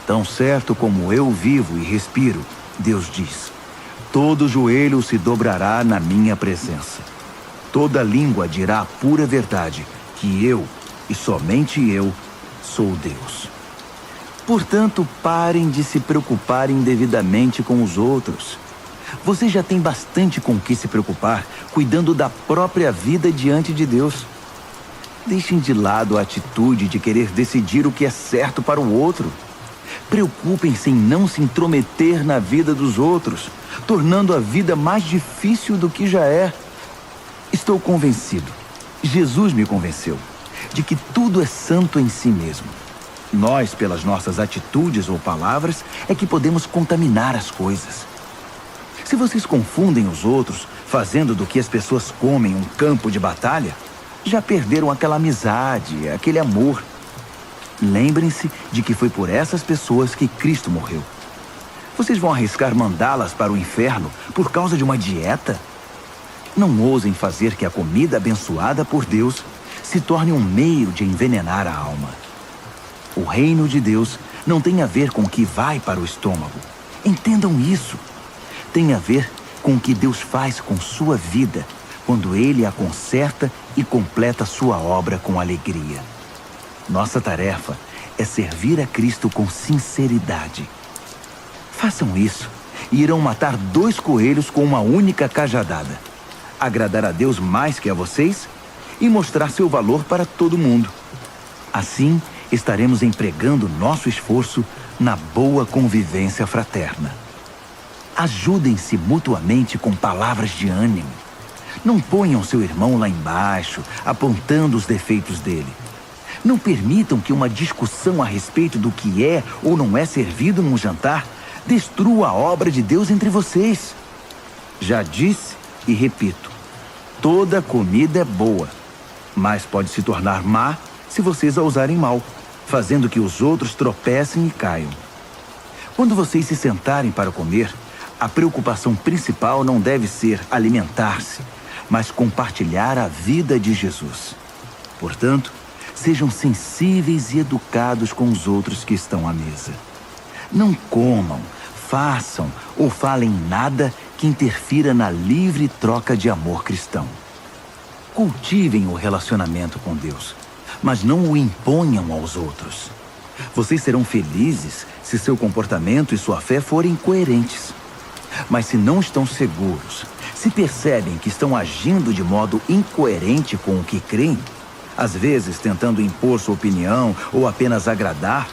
Tão certo como eu vivo e respiro, Deus diz, todo joelho se dobrará na minha presença. Toda língua dirá a pura verdade, que eu, e somente eu, sou Deus. Portanto, parem de se preocupar indevidamente com os outros. Você já tem bastante com o que se preocupar, cuidando da própria vida diante de Deus. Deixem de lado a atitude de querer decidir o que é certo para o outro. Preocupem-se em não se intrometer na vida dos outros, tornando a vida mais difícil do que já é. Estou convencido, Jesus me convenceu, de que tudo é santo em si mesmo. Nós, pelas nossas atitudes ou palavras, é que podemos contaminar as coisas. Se vocês confundem os outros, fazendo do que as pessoas comem um campo de batalha, já perderam aquela amizade, aquele amor. Lembrem-se de que foi por essas pessoas que Cristo morreu. Vocês vão arriscar mandá-las para o inferno por causa de uma dieta? Não ousem fazer que a comida abençoada por Deus se torne um meio de envenenar a alma. O reino de Deus não tem a ver com o que vai para o estômago. Entendam isso. Tem a ver com o que Deus faz com sua vida quando Ele a conserta e completa sua obra com alegria. Nossa tarefa é servir a Cristo com sinceridade. Façam isso e irão matar 2 coelhos com uma única cajadada. Agradar a Deus mais que a vocês e mostrar seu valor para todo mundo. Assim, estaremos empregando nosso esforço na boa convivência fraterna. Ajudem-se mutuamente com palavras de ânimo. Não ponham seu irmão lá embaixo, apontando os defeitos dele. Não permitam que uma discussão a respeito do que é ou não é servido num jantar destrua a obra de Deus entre vocês. Já disse e repito, toda comida é boa, mas pode se tornar má se vocês a usarem mal, fazendo que os outros tropecem e caiam. Quando vocês se sentarem para comer, a preocupação principal não deve ser alimentar-se, mas compartilhar a vida de Jesus. Portanto, sejam sensíveis e educados com os outros que estão à mesa. Não comam, façam ou falem nada que interfira na livre troca de amor cristão. Cultivem o relacionamento com Deus, mas não o imponham aos outros. Vocês serão felizes se seu comportamento e sua fé forem coerentes. Mas se não estão seguros, se percebem que estão agindo de modo incoerente com o que creem, às vezes tentando impor sua opinião ou apenas agradar,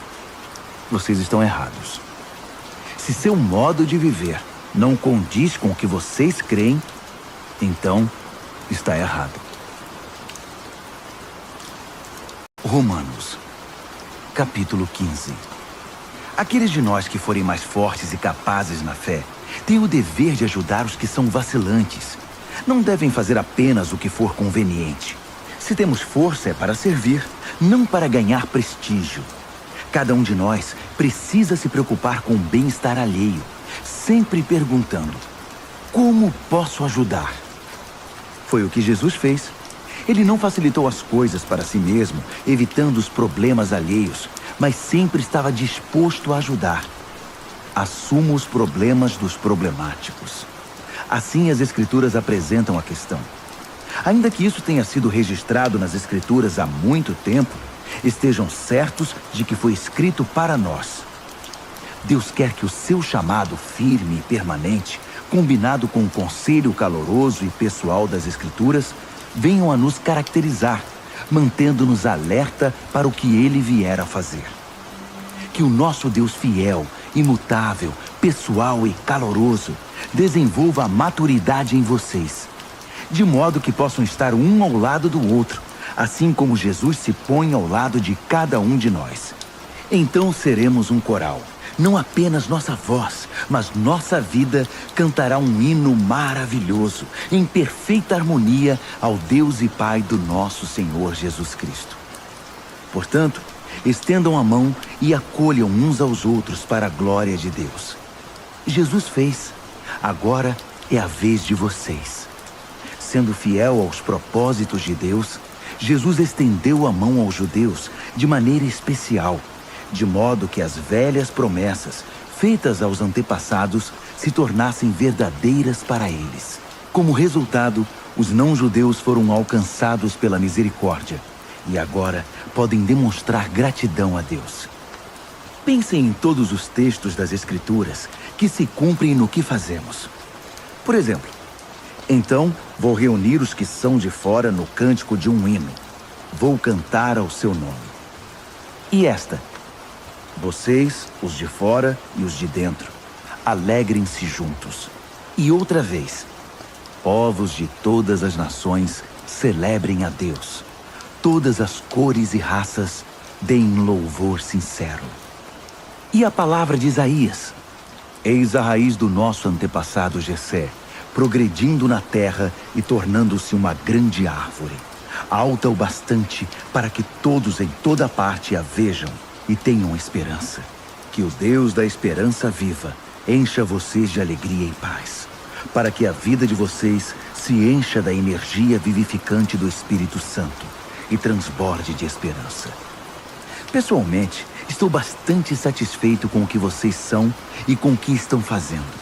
vocês estão errados. Se seu modo de viver não condiz com o que vocês creem, então está errado. Romanos, capítulo 15. Aqueles de nós que forem mais fortes e capazes na fé têm o dever de ajudar os que são vacilantes. Não devem fazer apenas o que for conveniente. Se temos força é para servir, não para ganhar prestígio. Cada um de nós precisa se preocupar com o bem-estar alheio, sempre perguntando: como posso ajudar? Foi o que Jesus fez. Ele não facilitou as coisas para si mesmo, evitando os problemas alheios, mas sempre estava disposto a ajudar. Assuma os problemas dos problemáticos. Assim as Escrituras apresentam a questão. Ainda que isso tenha sido registrado nas Escrituras há muito tempo, estejam certos de que foi escrito para nós. Deus quer que o seu chamado firme e permanente, combinado com o conselho caloroso e pessoal das Escrituras, venham a nos caracterizar, mantendo-nos alerta para o que Ele vier a fazer. Que o nosso Deus fiel, imutável, pessoal e caloroso desenvolva a maturidade em vocês, de modo que possam estar um ao lado do outro, assim como Jesus se põe ao lado de cada um de nós. Então seremos um coral. Não apenas nossa voz, mas nossa vida cantará um hino maravilhoso, em perfeita harmonia ao Deus e Pai do nosso Senhor Jesus Cristo. Portanto, estendam a mão e acolham uns aos outros para a glória de Deus. Jesus fez. Agora é a vez de vocês. Sendo fiel aos propósitos de Deus, Jesus estendeu a mão aos judeus de maneira especial, de modo que as velhas promessas feitas aos antepassados se tornassem verdadeiras para eles. Como resultado, os não-judeus foram alcançados pela misericórdia e agora podem demonstrar gratidão a Deus. Pensem em todos os textos das Escrituras que se cumprem no que fazemos. Por exemplo, então vou reunir os que são de fora no cântico de um hino. Vou cantar ao seu nome. E esta: vocês, os de fora e os de dentro, alegrem-se juntos. E outra vez: povos de todas as nações, celebrem a Deus. Todas as cores e raças, deem louvor sincero. E a palavra de Isaías: eis a raiz do nosso antepassado Jessé, progredindo na terra e tornando-se uma grande árvore. alta o bastante para que todos em toda parte a vejam e tenham esperança. Que o Deus da esperança viva encha vocês de alegria e paz, para que a vida de vocês se encha da energia vivificante do Espírito Santo e transborde de esperança. Pessoalmente, estou bastante satisfeito com o que vocês são e com o que estão fazendo.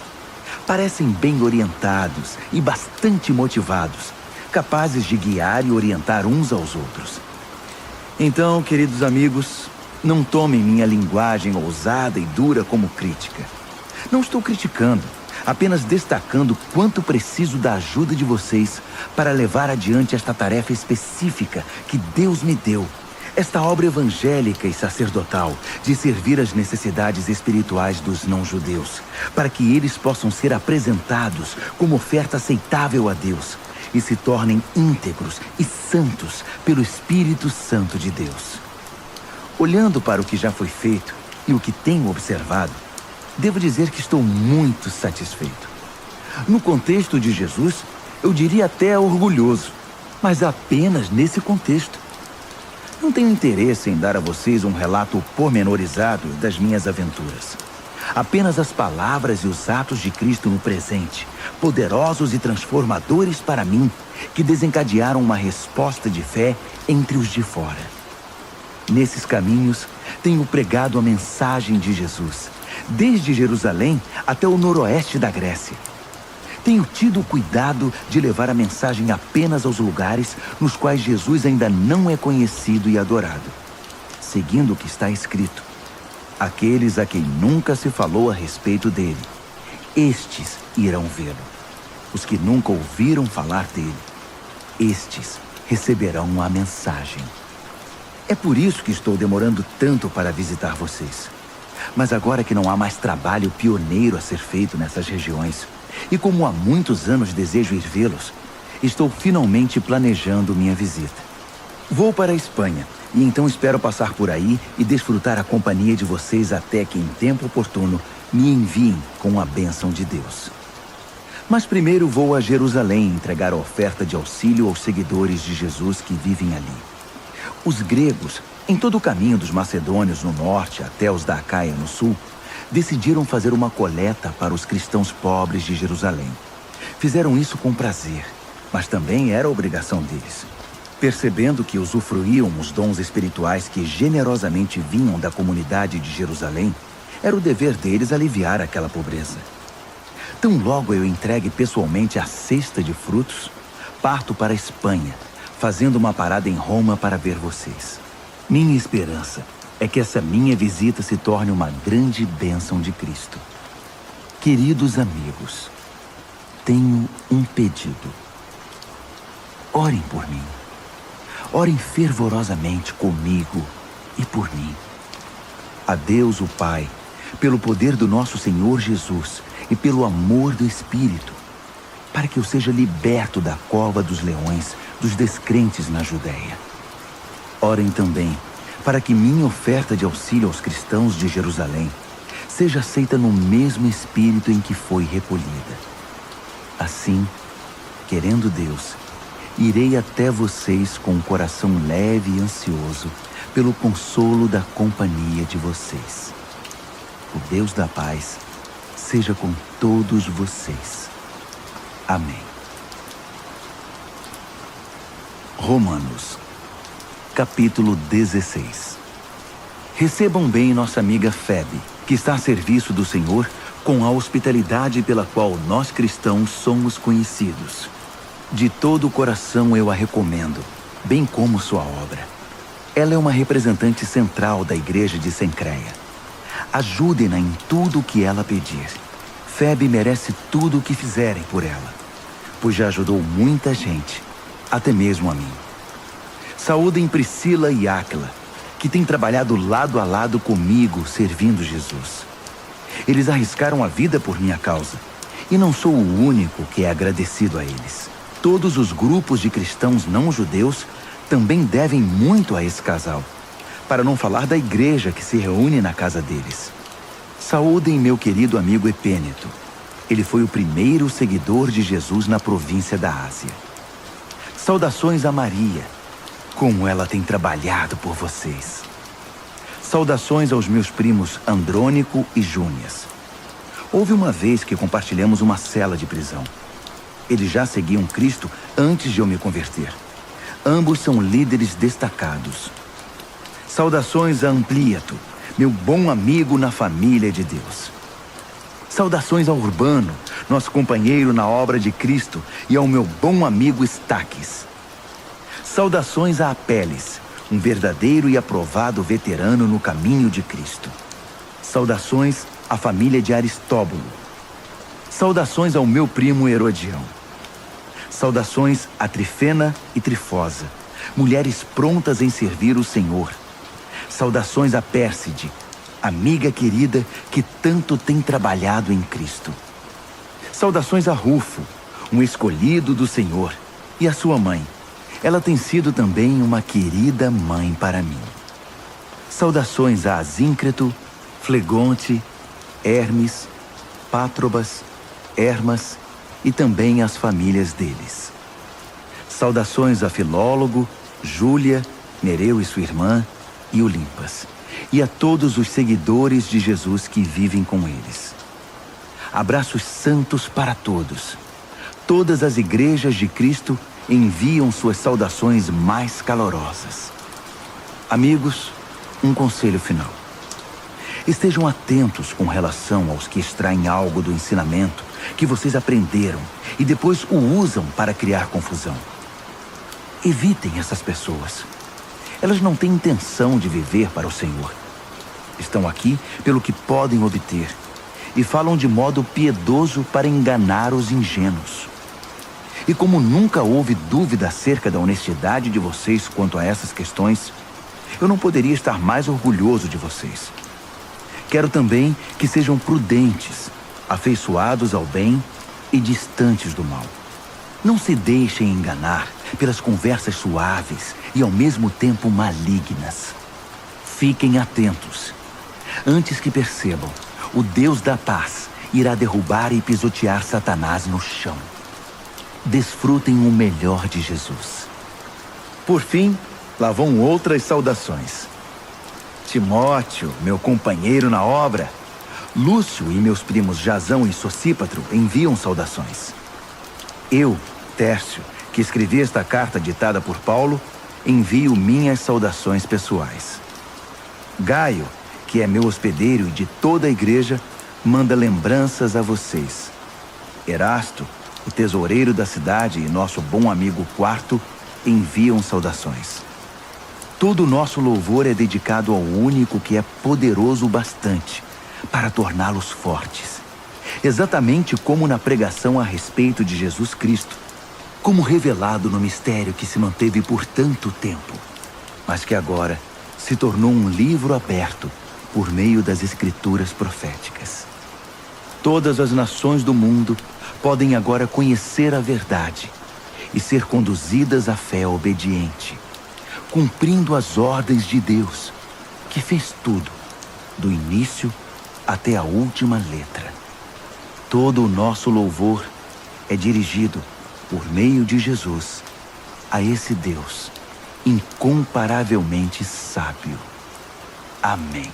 Parecem bem orientados e bastante motivados, capazes de guiar e orientar uns aos outros. Então, queridos amigos, não tomem minha linguagem ousada e dura como crítica. Não estou criticando, apenas destacando quanto preciso da ajuda de vocês para levar adiante esta tarefa específica que Deus me deu, esta obra evangélica e sacerdotal de servir às necessidades espirituais dos não-judeus, para que eles possam ser apresentados como oferta aceitável a Deus e se tornem íntegros e santos pelo Espírito Santo de Deus. Olhando para o que já foi feito e o que tenho observado, devo dizer que estou muito satisfeito. No contexto de Jesus, eu diria até orgulhoso, mas apenas nesse contexto. Não tenho interesse em dar a vocês um relato pormenorizado das minhas aventuras. Apenas as palavras e os atos de Cristo no presente, poderosos e transformadores para mim, que desencadearam uma resposta de fé entre os de fora. Nesses caminhos, tenho pregado a mensagem de Jesus, desde Jerusalém até o noroeste da Grécia. Tenho tido o cuidado de levar a mensagem apenas aos lugares nos quais Jesus ainda não é conhecido e adorado, seguindo o que está escrito: aqueles a quem nunca se falou a respeito dele, estes irão vê-lo. Os que nunca ouviram falar dele, estes receberão a mensagem. É por isso que estou demorando tanto para visitar vocês. Mas agora que não há mais trabalho pioneiro a ser feito nessas regiões, e como há muitos anos desejo ir vê-los, estou finalmente planejando minha visita. Vou para a Espanha, e então espero passar por aí e desfrutar a companhia de vocês até que, em tempo oportuno, me enviem com a bênção de Deus. Mas primeiro vou a Jerusalém entregar a oferta de auxílio aos seguidores de Jesus que vivem ali. Os gregos, em todo o caminho dos macedônios no norte até os da Acaia no sul, decidiram fazer uma coleta para os cristãos pobres de Jerusalém. Fizeram isso com prazer, mas também era obrigação deles. Percebendo que usufruíam os dons espirituais que generosamente vinham da comunidade de Jerusalém, era o dever deles aliviar aquela pobreza. Tão logo eu entregue pessoalmente a cesta de frutos, parto para a Espanha, fazendo uma parada em Roma para ver vocês. Minha esperança é que essa minha visita se torne uma grande bênção de Cristo. Queridos amigos, tenho um pedido. Orem por mim. Orem fervorosamente comigo e por mim. A Deus, o Pai, pelo poder do nosso Senhor Jesus e pelo amor do Espírito, para que eu seja liberto da cova dos leões dos descrentes na Judéia. Orem também para que minha oferta de auxílio aos cristãos de Jerusalém seja aceita no mesmo espírito em que foi recolhida. Assim, querendo Deus, irei até vocês com um coração leve e ansioso pelo consolo da companhia de vocês. O Deus da paz seja com todos vocês. Amém. Romanos, capítulo 16. Recebam bem nossa amiga Febe, que está a serviço do Senhor, com a hospitalidade pela qual nós cristãos somos conhecidos. De todo o coração eu a recomendo, bem como sua obra. Ela é uma representante central da igreja de Cencreia. Ajudem-na em tudo o que ela pedir. Febe merece tudo o que fizerem por ela, pois já ajudou muita gente, até mesmo a mim. Saúdem Priscila e Áquila, que têm trabalhado lado a lado comigo, servindo Jesus. Eles arriscaram a vida por minha causa, e não sou o único que é agradecido a eles. Todos os grupos de cristãos não-judeus também devem muito a esse casal, para não falar da igreja que se reúne na casa deles. Saúdem meu querido amigo Epêneto. Ele foi o primeiro seguidor de Jesus na província da Ásia. Saudações a Maria, Como ela tem trabalhado por vocês. Saudações aos meus primos Andrônico e Júnias. Houve uma vez que compartilhamos uma cela de prisão. Eles já seguiam Cristo antes de eu me converter. Ambos são líderes destacados. Saudações a Ampliato, meu bom amigo na família de Deus. Saudações ao Urbano, nosso companheiro na obra de Cristo, e ao meu bom amigo Estaques. Saudações a Apeles, um verdadeiro e aprovado veterano no caminho de Cristo. Saudações à família de Aristóbulo. Saudações ao meu primo Herodião. Saudações a Trifena e Trifosa, mulheres prontas em servir o Senhor. Saudações a Pérside, amiga querida que tanto tem trabalhado em Cristo. Saudações a Rufo, um escolhido do Senhor, e a sua mãe. Ela tem sido também uma querida mãe para mim. Saudações a Asíncreto, Flegonte, Hermes, Pátrobas, Hermas e também às famílias deles. Saudações a Filólogo, Júlia, Nereu e sua irmã, e Olimpas, e a todos os seguidores de Jesus que vivem com eles. Abraços santos para todos. Todas as igrejas de Cristo enviam suas saudações mais calorosas. Amigos, um conselho final. Estejam atentos com relação aos que extraem algo do ensinamento que vocês aprenderam e depois o usam para criar confusão. Evitem essas pessoas. Elas não têm intenção de viver para o Senhor. Estão aqui pelo que podem obter e falam de modo piedoso para enganar os ingênuos. E como nunca houve dúvida acerca da honestidade de vocês quanto a essas questões, eu não poderia estar mais orgulhoso de vocês. Quero também que sejam prudentes, afeiçoados ao bem e distantes do mal. Não se deixem enganar pelas conversas suaves e ao mesmo tempo malignas. Fiquem atentos. Antes que percebam, o Deus da paz irá derrubar e pisotear Satanás no chão. Desfrutem o melhor de Jesus. Por fim, lá vão outras saudações. Timóteo, meu companheiro na obra, Lúcio e meus primos Jasão e Sosípatro enviam saudações. Eu, Tércio, que escrevi esta carta ditada por Paulo, envio minhas saudações pessoais. Gaio, que é meu hospedeiro e de toda a igreja, manda lembranças a vocês. Erasto, o tesoureiro da cidade e nosso bom amigo Quarto, enviam saudações. Todo o nosso louvor é dedicado ao único que é poderoso o bastante para torná-los fortes. Exatamente como na pregação a respeito de Jesus Cristo, como revelado no mistério que se manteve por tanto tempo, mas que agora se tornou um livro aberto por meio das escrituras proféticas. Todas as nações do mundo podem agora conhecer a verdade e ser conduzidas à fé obediente, cumprindo as ordens de Deus, que fez tudo, do início até a última letra. Todo o nosso louvor é dirigido, por meio de Jesus, a esse Deus incomparavelmente sábio. Amém.